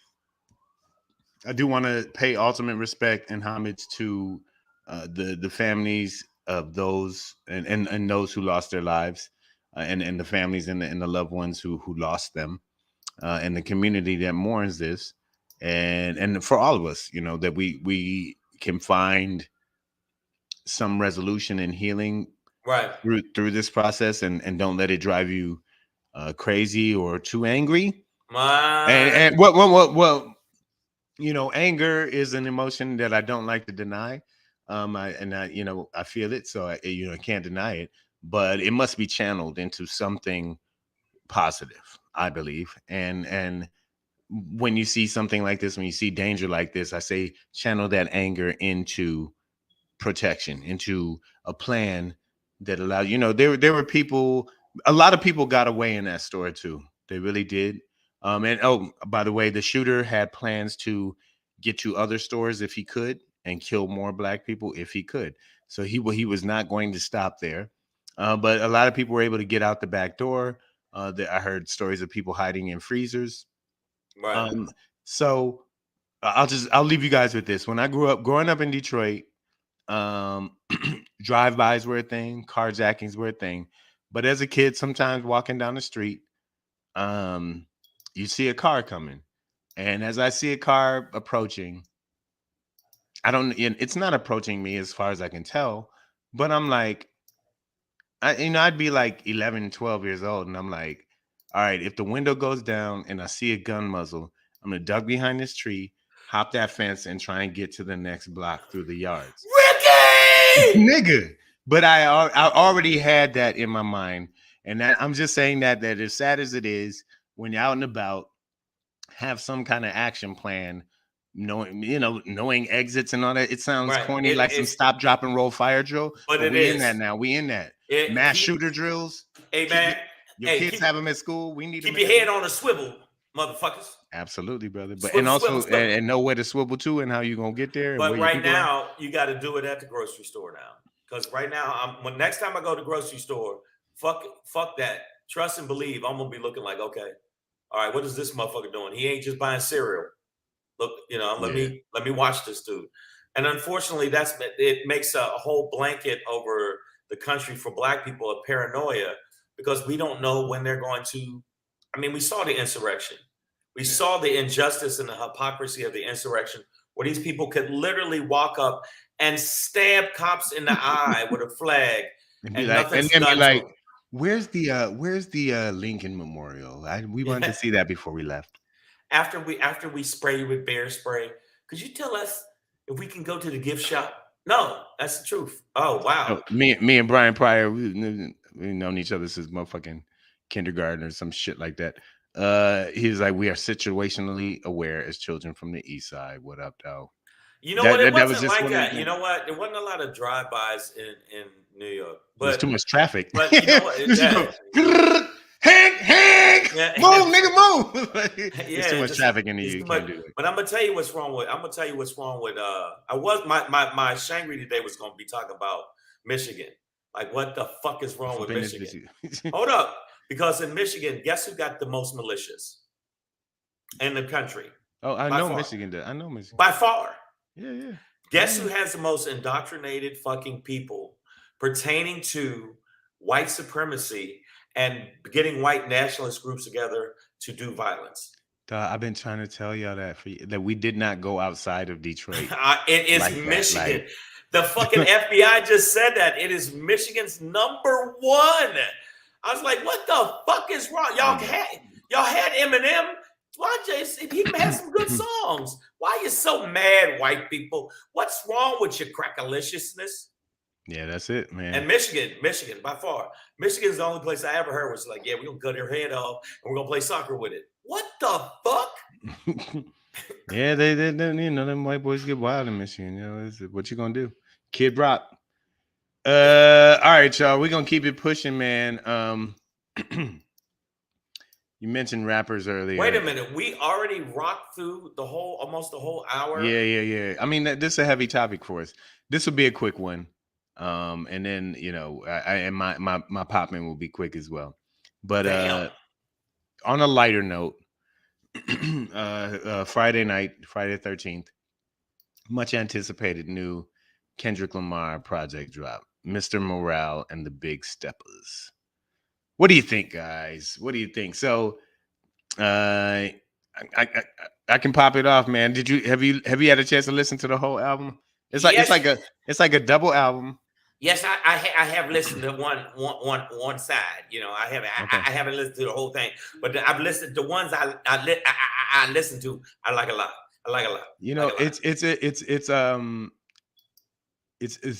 I do want to pay ultimate respect and homage to the families of those and those who lost their lives, and the families and the loved ones who lost them, and the community that mourns this, and for all of us, that we can find some resolution and healing Right through this process, and don't let it drive you crazy or too angry. And well, anger is an emotion that I don't like to deny. I feel it, so I can't deny it, but it must be channeled into something positive, I believe. And when you see something like this, when you see danger like this, I say channel that anger into protection, into a plan that allows, there were people, a lot of people got away in that store too. They really did. And oh, by the way, the shooter had plans to get to other stores if he could and kill more Black people if he could. So he was not going to stop there. But a lot of people were able to get out the back door. I heard stories of people hiding in freezers. Right. So I'll leave you guys with this. When I growing up in Detroit, drive-bys were a thing, carjackings were a thing. But as a kid, sometimes walking down the street, you see a car coming. And as I see a car approaching, it's not approaching me as far as I can tell, but I'm like, I'd be like 11, 12 years old. And I'm like, all right, if the window goes down and I see a gun muzzle, I'm going to duck behind this tree, hop that fence, and try and get to the next block through the yards. Ricky! Nigga. But I already had that in my mind. And that I'm just saying that as sad as it is, when you're out and about, have some kind of action plan, knowing exits and all that. It sounds corny, like some stop, drop, and roll fire drill. But we in that now. We in that. Mass shooter drills. Hey, man. Your kids have them at school. We need keep your head on a swivel, motherfuckers. Absolutely, brother. But swivel. And know where to swivel to and how you gonna get there. But right now, you got to do it at the grocery store now. Because right now, next time I go to the grocery store, fuck that. Trust and believe. I'm gonna be looking like, okay, all right, what is this motherfucker doing? He ain't just buying cereal. Look, let me watch this dude. And unfortunately, it makes a whole blanket over the country for Black people of paranoia, because we don't know when they're going to. I mean, we saw the insurrection. We saw the injustice and the hypocrisy of the insurrection, where these people could literally walk up and stab cops in the eye with a flag, and nothing's done to them. Where's the Lincoln Memorial? We wanted to see that before we left. After we spray with bear spray, could you tell us if we can go to the gift shop? No, that's the truth. Oh wow. So me and Brian Pryor, we've known each other since motherfucking kindergarten or some shit like that. He's like, we are situationally aware as children from the East Side. What up, though? You know what? It wasn't like that. You know what? There wasn't a lot of drive-bys in New York. But there's too much traffic. But you know what? Hank, move, nigga, move. There's too much traffic in the UK. But I'm gonna tell you what's wrong with. My SHANGRY today was gonna be talking about Michigan, Like, what the fuck is wrong with Business Michigan? busy. Hold up. Because in Michigan, guess who got the most militias in the country? Oh, I By know far. Michigan does. I know Michigan. By far. Yeah, yeah. Guess who has the most indoctrinated fucking people pertaining to white supremacy and getting white nationalist groups together to do violence? I've been trying to tell y'all that we did not go outside of Detroit. It is like that, Michigan. like- The fucking FBI just said that. It is Michigan's number one. I was like, what the fuck is wrong? Y'all had Eminem. Why he had some good songs. Why are you so mad, white people? What's wrong with your crackaliciousness? Yeah, that's it, man. And Michigan, by far. Michigan's the only place I ever heard was like, yeah, we're gonna cut her head off and we're gonna play soccer with it. What the fuck? Yeah, they you know, them white boys get wild in Michigan. You know, what you gonna do? Kid Rock. All right, y'all. We're gonna keep it pushing, man. You mentioned rappers earlier. Wait a minute. We already rocked through almost the whole hour. Yeah. I mean, this is a heavy topic for us. This will be a quick one. And then, you know, my pop-in will be quick as well. But on a lighter note, Friday night, Friday the 13th, much anticipated new Kendrick Lamar project drop, Mr. Morale and the Big Steppers. What do you think, guys? What do you think? So I can pop it off, man. Have you had a chance to listen to the whole album? It's like a double album. Yes, I have listened to one side. You know, I haven't listened to the whole thing, but I've listened to ones I listened to. I like a lot. You know, it's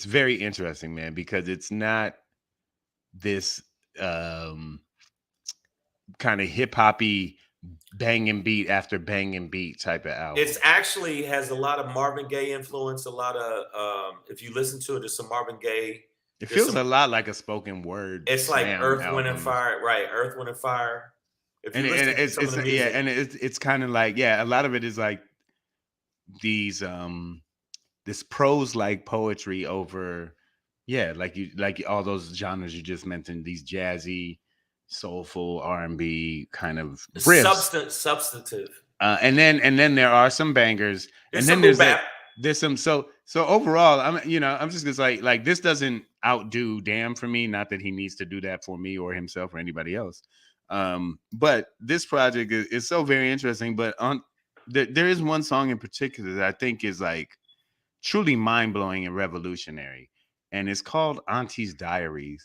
very interesting, man, because it's not this kind of hip hoppy banging beat after banging beat type of album. It's actually has a lot of Marvin Gaye influence. A lot of if you listen to it, there's some Marvin Gaye. It feels a lot like a spoken word. It's like Earth, album. Wind, and Fire, right? Earth, Wind, and Fire. It's kind of like, yeah, a lot of it is like these this prose like poetry over, yeah, like all those genres you just mentioned, these jazzy, soulful R&B kind of riffs. Substantive. And then there are some bangers, there's some so overall, I'm just like this doesn't outdo Damn for me. Not that he needs to do that for me or himself or anybody else. But this project is so very interesting. But there is one song in particular that I think is like truly mind blowing and revolutionary, and it's called Auntie's Diaries,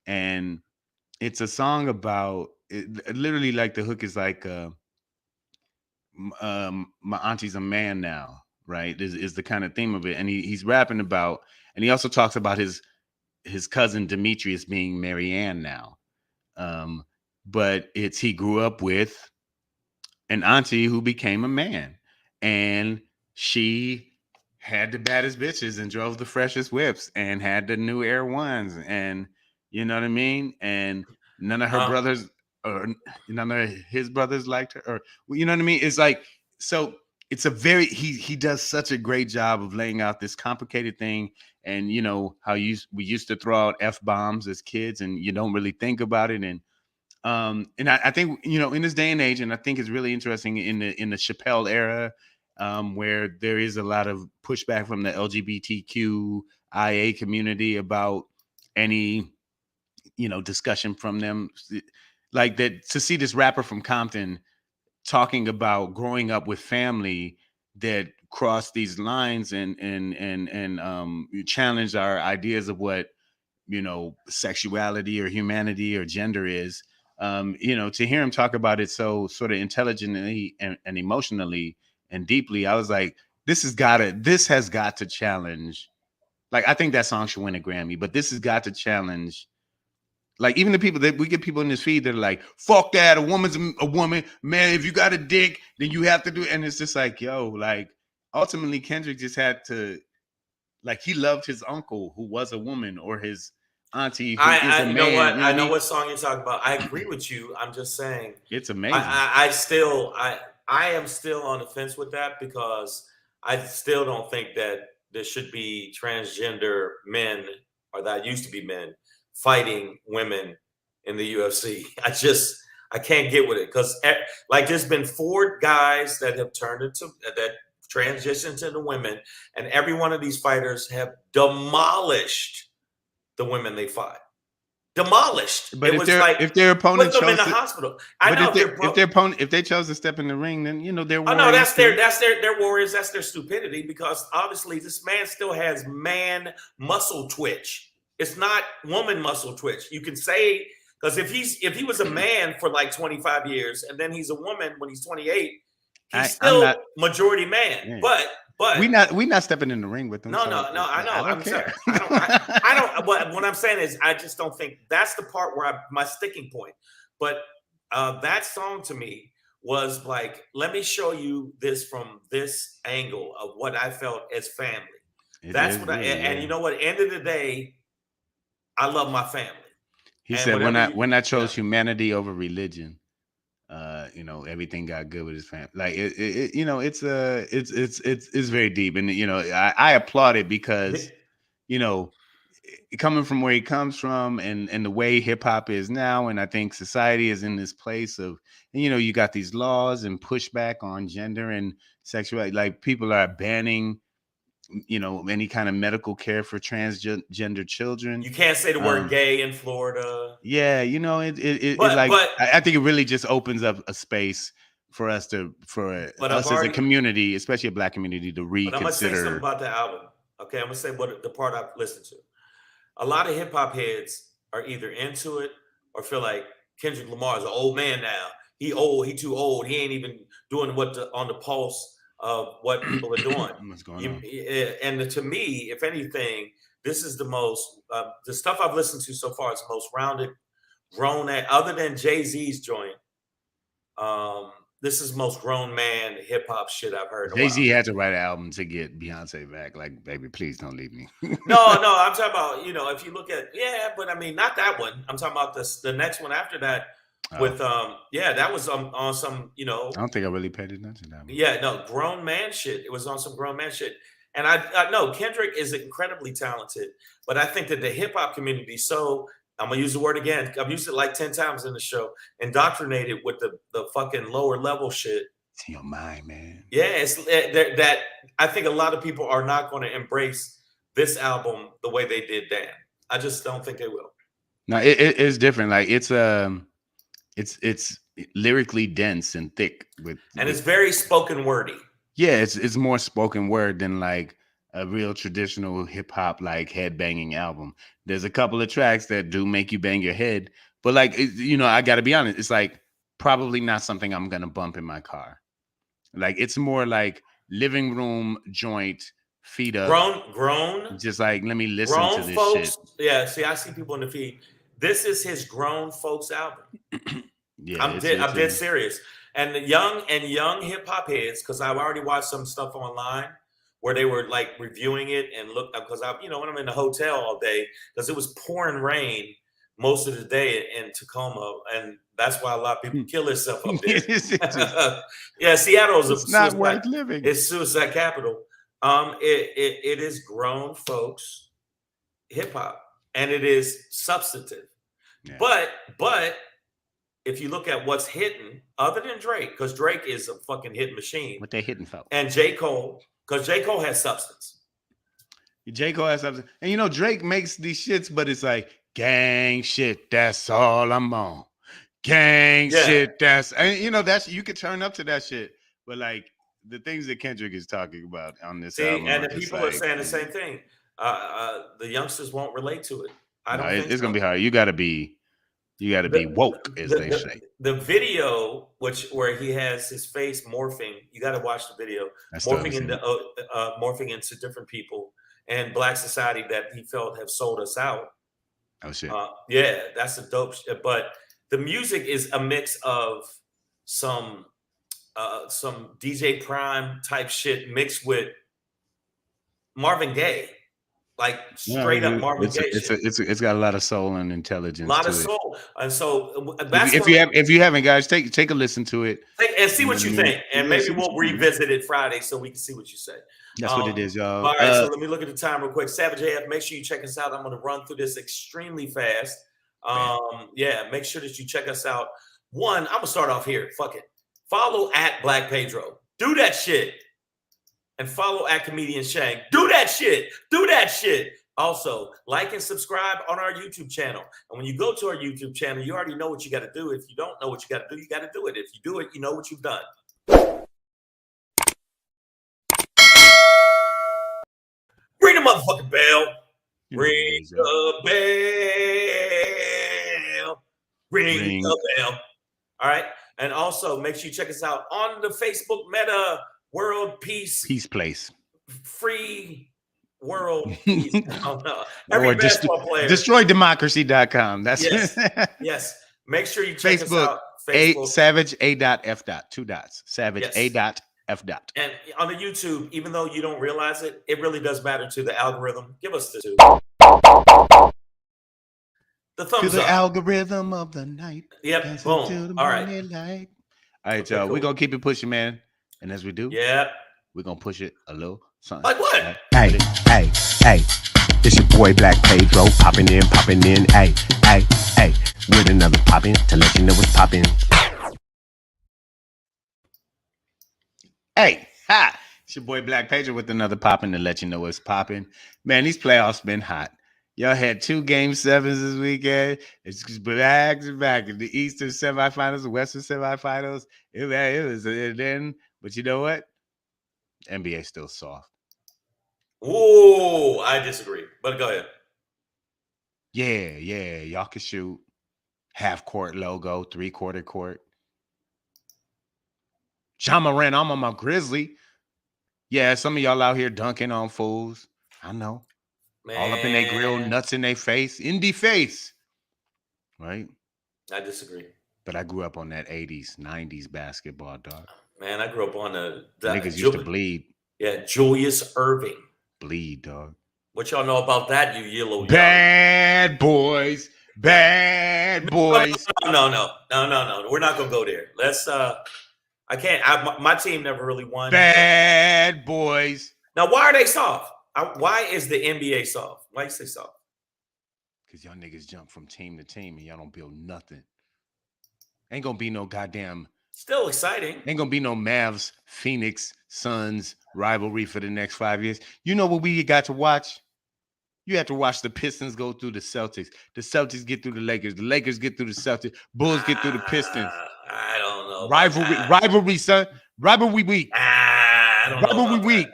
and it's a song about literally like the hook is like my auntie's a man now, right? Is the kind of theme of it. And he's rapping about, and he also talks about his cousin Demetrius being Marianne now. But he grew up with an auntie who became a man, and she had the baddest bitches and drove the freshest whips and had the new Air Ones, and you know what I mean? And none of her brothers or none of his brothers liked her, or you know what I mean? It's like, so it's a very, he does such a great job of laying out this complicated thing. And you know how we used to throw out F-bombs as kids and you don't really think about it. And I think, you know, in this day and age, and I think it's really interesting in the Chappelle era, where there is a lot of pushback from the LGBTQIA community about any, you know, discussion from them, like that, to see this rapper from Compton talking about growing up with family that crossed these lines and challenge our ideas of what, you know, sexuality or humanity or gender is. You know, to hear him talk about it so sort of intelligently and emotionally and deeply, I was like, this has got to challenge. Like, I think that song should win a Grammy, but this has got to challenge. Like, even the people that we get people in this feed that are like, fuck that, a woman's a woman, man. If you got a dick, then you have to do it. And it's just like, yo, like, ultimately Kendrick just had to, like, he loved his uncle who was a woman, or his auntie who is a man. Know what? I know what song you're talking about. I agree with you. I'm just saying, it's amazing. I am still on the fence with that, because I still don't think that there should be transgender men or that used to be men fighting women in the UFC. I can't get with it because like there's been 4 guys that have turned into that transitioned to the women, and every one of these fighters have demolished the women they fought. Demolished. But It was like if their opponent put them in chose the to, hospital. I but know if their opponent, if they chose to step in the ring, then they're oh warriors. no, that's their warriors. That's their stupidity because obviously this man still has man muscle twitch. It's not woman muscle twitch. You can say because if he was a man for like 25 years and then he's a woman when he's 28, he's still majority man. Yeah. But we not stepping in the ring with them. No, so, I know. I don't care. I don't. What I'm saying is, I just don't think that's the part where my sticking point. But that song to me was like, let me show you this from this angle of what I felt as family. That's what and you know what? End of the day, I love my family. He said, when I chose humanity over religion, everything got good with his family. Like it's very deep, and I applaud it because coming from where he comes from and the way hip hop is now, and I think society is in this place of, you got these laws and pushback on gender and sexuality. Like people are banning any kind of medical care for transgender children. You can't say the word gay in Florida. Yeah, I think it really just opens up a space for us as a community, especially a Black community, to reconsider. But I'm gonna say something about the album. Okay, I'm gonna say what the part I've listened to. A lot of hip hop heads are either into it or feel like Kendrick Lamar is an old man now. He old. He too old. He ain't even doing on the pulse of what people are doing. What's going on? And to me, if anything, this is the most the stuff I've listened to so far is the most rounded, grown other than Jay-Z's joint. This is most grown man hip hop shit I've heard. Jay-Z had to write an album to get Beyonce back. Like, baby, please don't leave me. No, I'm talking about if you look at but I mean not that one. I'm talking about the next one after that. With that was on some I don't think I really paid attention to that one. Yeah, no, grown man shit. It was on some grown man shit. And I know Kendrick is incredibly talented, but I think that the hip hop community, so I'm gonna use the word again, I've used it like 10 times in the show, indoctrinated with the fucking lower level shit. It's in your mind, man. Yeah, it's that I think a lot of people are not going to embrace this album the way they did Dan. I just don't think they will. No, it's different. Like it's lyrically dense and thick it's very spoken wordy. Yeah, it's more spoken word than like a real traditional hip hop like head banging album. There's a couple of tracks that do make you bang your head, but like I got to be honest, it's like probably not something I'm gonna bump in my car. Like it's more like living room joint, feet up, grown. Just like let me listen to this folks, shit. Yeah, see, I see people in the feed. This is his grown folks album. Yeah, I'm dead serious. And the young hip hop heads, because I've already watched some stuff online where they were like reviewing it and look because when I'm in the hotel all day because it was pouring rain most of the day in Tacoma, and that's why a lot of people kill themselves up there. Yeah, Seattle is not worth living. It's suicide capital. It is grown folks hip hop, and it is substantive. Yeah. But if you look at what's hitting, other than Drake, because Drake is a fucking hit machine. What they hitting, folks. And J. Cole, because J. Cole has substance. J. Cole has substance. And Drake makes these shits, but it's like gang shit, that's all I'm on. Gang shit, that's you could turn up to that shit. But like the things that Kendrick is talking about on this album. And the people are saying the same thing. The youngsters won't relate to it. I don't think it's gonna be hard. You gotta be woke, as they say. The video, where he has his face morphing, you got to watch the video. Morphing into different people and Black society that he felt have sold us out. Oh shit! Yeah, that's a dope shit. But the music is a mix of some DJ Prime type shit mixed with Marvin Gaye. like straight up Marvin Gaye shit. It's got a lot of soul and intelligence. A lot to of it. soul, and so if you haven't, guys, take a listen to it and see what you think, and maybe we'll revisit it Friday so we can see what you say. That's what it is, y'all. All right, so let me look at the time real quick. Savage AF, make sure you check us out. I'm going to run through this extremely fast. Yeah, make sure that you check us out. One, I'm gonna start off here. Fuck it. Follow at Black Pedro. Do that shit. And follow at Comedian Shang. Do that shit. Do that shit. Also, like and subscribe on our YouTube channel. And when you go to our YouTube channel, you already know what you got to do. If you don't know what you got to do, you got to do it. If you do it, you know what you've done. Ring the motherfucking bell. Ring the bell. Ring the bell. All right. And also make sure you check us out on the Facebook Meta World Peace Place. Free World Peace. Oh, no. Every Or destroydemocracy.com. That's yes. Make sure you check us out. Facebook. Savage A.F. 2 dots. Savage A.F. And on the YouTube, even though you don't realize it, it really does matter to the algorithm. Give us the thumbs up. Algorithm of the night. Yep. Boom. All right. All right, y'all. Cool. We're gonna keep it pushing, man. And as we do, we're gonna push it a little something. Like what? Hey. It's your boy Black Pedro popping in. Hey. With another popping to let you know what's popping. Hey, ha! It's your boy Black Pedro with another popping to let you know what's popping. Man, these playoffs been hot. Y'all had 2 Game 7s this weekend. It's back to back in the Eastern semifinals, the Western semifinals. It was then, but you know what? NBA still soft. Oh, I disagree. But go ahead. Yeah. Y'all can shoot half court logo, 3/4 court. John Moran, I'm on my Grizzly. Yeah, some of y'all out here dunking on fools. I know. Man. All up in their grill, nuts in their face, indie face. Right? I disagree. But I grew up on that 80s, 90s basketball, dog. Man, I grew up on the niggas used to bleed. Yeah, Julius Erving. Bleed, dog. What y'all know about that, you yellow? Bad boys. Bad boys. No. We're not gonna go there. Let's I can't. My team never really won. Bad boys. Now, why are they soft? Why is the NBA soft? Why you say soft? Because y'all niggas jump from team to team and y'all don't build nothing. Ain't gonna be no goddamn. Still exciting. Ain't gonna be no Mavs, Phoenix, Suns rivalry for the next 5 years. You know what we got to watch? You have to watch the Pistons go through the Celtics. The Celtics get through the Lakers. The Lakers get through the Celtics. Bulls get through the Pistons. I don't know. Rivalry, son. Rivalry week. I don't know. Rivalry week.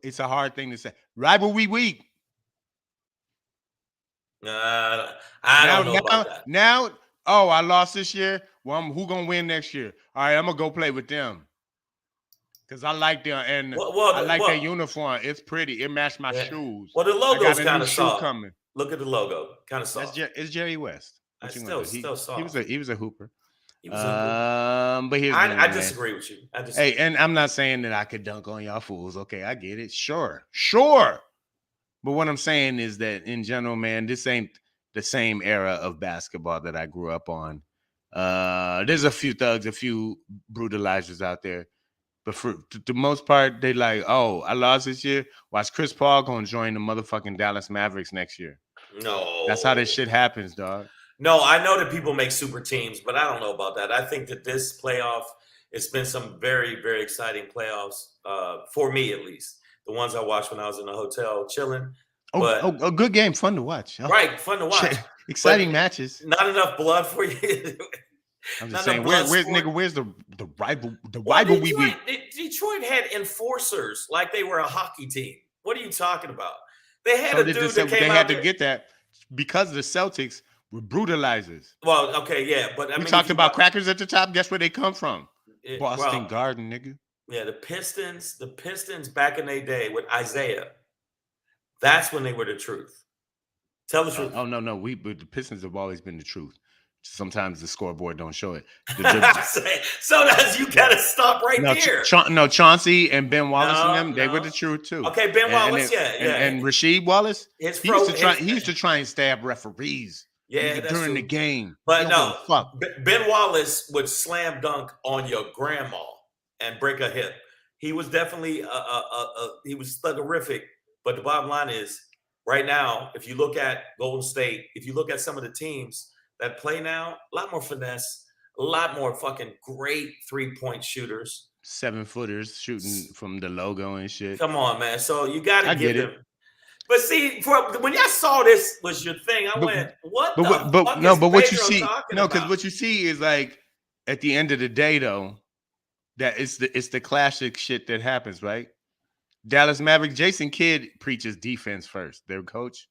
It's a hard thing to say. Rivalry week. I don't know about that. Now, I lost this year. Well, who gonna win next year? All right, I'm gonna go play with them. Because I like them and I like their uniform. It's pretty. It matched my shoes. Well, the logo's kind of soft. Coming. Look at the logo. Kind of soft. It's Jerry West. Still soft. He was a hooper. But here's I disagree with you. Hey, and I'm not saying that I could dunk on y'all fools. Okay, I get it. Sure. But what I'm saying is that in general, man, this ain't the same era of basketball that I grew up on. There's a few thugs, a few brutalizers out there. But for the most part, they like, oh, I lost this year. Watch Chris Paul gonna join the motherfucking Dallas Mavericks next year. No. That's how this shit happens, dog. No, I know that people make super teams, but I don't know about that. I think that this playoff, it's been some very, very exciting playoffs, for me at least. The ones I watched when I was in the hotel chilling. A good game, fun to watch. Right, fun to watch. Exciting matches. Not enough blood for you. I'm just saying, where's the rivalry week? Detroit had enforcers like they were a hockey team. What are you talking about? They had a dude that came out. They had to get that because the Celtics were brutalizers. Well, okay, yeah, but we talked about crackers at the top. Guess where they come from? Boston Garden, nigga. Yeah, the Pistons back in their day with Isaiah. That's when they were the truth. Tell the truth. No. But the Pistons have always been the truth. Sometimes the scoreboard don't show it. The So that's you gotta stop right there. Chauncey and Ben Wallace and them, they No. were the truth too. Okay, Ben Wallace, and Rasheed Wallace, he used to try and stab referees. Yeah, that's during true. the game. But no, Ben Wallace would slam dunk on your grandma and break a hip. He was definitely he was thuggerific. But the bottom line is, right now, if you look at Golden State, if you look at some of the teams that play now, a lot more finesse, a lot more fucking great 3-point shooters, 7-footers shooting from the logo and shit. Come on, man. So you got to give them. But see, when I saw this was your thing, I went, "What the fuck is what you Pedro see? talking No, because about?" what you see is like at the end of the day, though, that it's the classic shit that happens, right? Dallas Maverick, Jason Kidd preaches defense first. Their coach,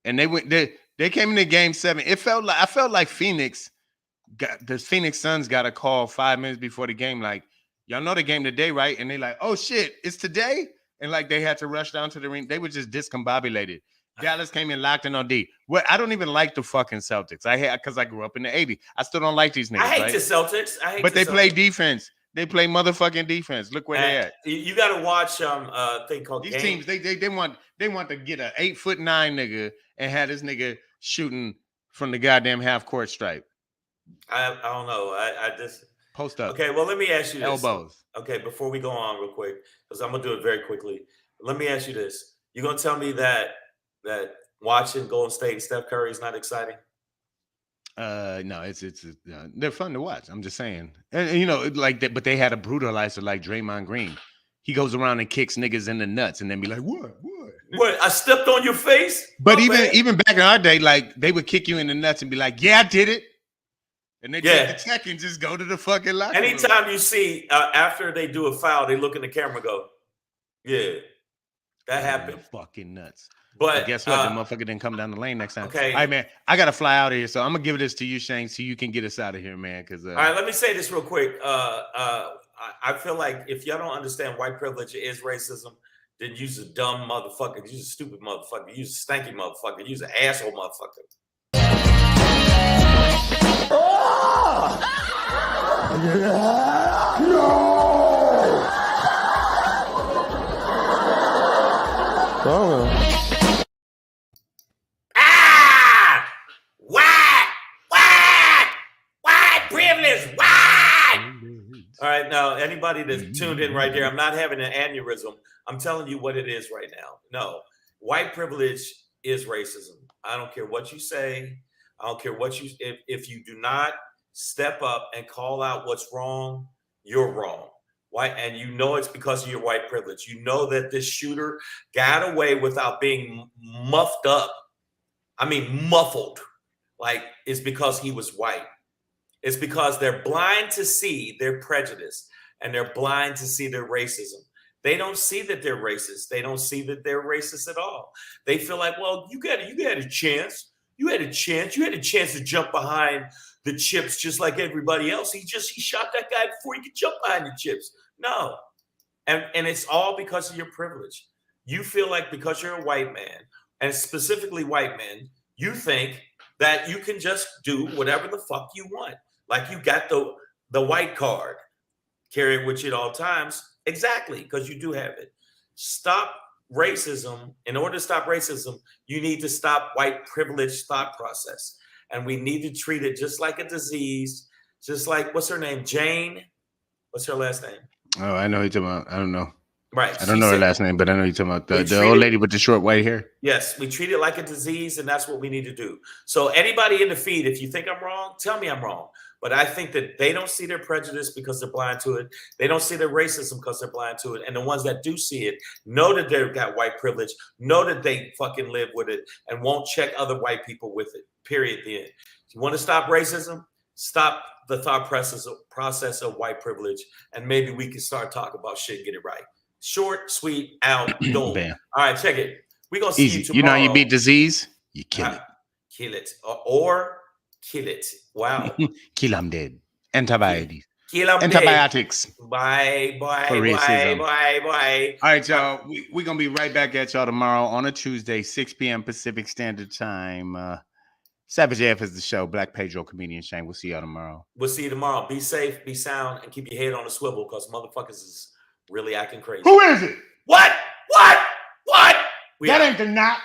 and they came into Game 7. I felt like Phoenix Suns got a call 5 minutes before the game, like, y'all know the game today, right? And they like, oh shit, it's today. And like they had to rush down to the ring. They were just discombobulated. Dallas came in locked in on D. Well, I don't even like the fucking Celtics. Because I grew up in the 80s. I still don't like these niggas. I hate the Celtics. But they play defense. They play motherfucking defense. Look where they at. You got to watch thing called these teams. They want to get a 8'9" nigga and have this nigga shooting from the goddamn half court stripe. I don't know. I just post up. Okay, well, let me ask you this. Elbows. Okay, before we go on real quick, because I'm gonna do it very quickly. Let me ask you this: you're gonna tell me that watching Golden State and Steph Curry is not exciting? No, it's they're fun to watch. I'm just saying, and you know, like that. But they had a brutalizer like Draymond Green. He goes around and kicks niggas in the nuts, and then be like, "What? I stepped on your face." But even back in our day, like they would kick you in the nuts and be like, "Yeah, I did it." And they take the check and just go to the fucking locker room. Anytime you see after they do a foul, they look in the camera and go, "Yeah, that happened." Fucking nuts. But guess what? The motherfucker didn't come down the lane next time. Okay. All right, man. I gotta fly out of here, so I'm gonna give this to you, Shane, so you can get us out of here, man. Because all right, let me say this real quick. I feel like if y'all don't understand white privilege is racism, then use a dumb motherfucker, use a stupid motherfucker, use a stanky motherfucker, use an asshole motherfucker. White privilege, white. All right, now anybody that's tuned in right there, I'm not having an aneurysm. I'm telling you what it is right now. No, white privilege is racism. I don't care what you say. I don't care what you, if you do not step up and call out what's wrong, you're wrong. Why? And you know it's because of your white privilege. You know that this shooter got away without being muffed up. I mean, muffled. Like, it's because he was white. It's because they're blind to see their prejudice and they're blind to see their racism. They don't see that they're racist. They don't see that they're racist at all. They feel like, well, you had a chance. You had a chance. You had a chance to jump behind the chips just like everybody else. He shot that guy before he could jump behind the chips. No. And it's all because of your privilege. You feel like because you're a white man, and specifically white men, you think that you can just do whatever the fuck you want. Like you got the white card, carry it with you at all times. Exactly, because you do have it. Stop racism. In order to stop racism, you need to stop white privilege thought process. And we need to treat it just like a disease, just like, what's her name? Jane? What's her last name? Oh, I know you're talking about. I don't know. Right. I don't know her last name, but I know you're talking about the old lady with the short white hair. Yes, we treat it like a disease, and that's what we need to do. So anybody in the feed, if you think I'm wrong, tell me I'm wrong. But I think that they don't see their prejudice because they're blind to it. They don't see their racism because they're blind to it. And the ones that do see it know that they've got white privilege, know that they fucking live with it, and won't check other white people with it, period, the end. If you want to stop racism, stop the thought process of white privilege, and maybe we can start talking about shit and get it right. Short, sweet, out, boom. Bam. All right, check it. We're going to see you tomorrow. You know how you beat disease? You kill it. Kill it. Or kill it. Wow. Kill them dead. Antibiotics. Kill them Antibiotics. Dead. Bye. All right, y'all. We're going to be right back at y'all tomorrow on a Tuesday, 6 p.m. Pacific Standard Time. Savage AF is the show. Black Pedro, comedian Shane. We'll see y'all tomorrow. We'll see you tomorrow. Be safe, be sound, and keep your head on a swivel because motherfuckers is really acting crazy. Who is it? What? That ain't the knock.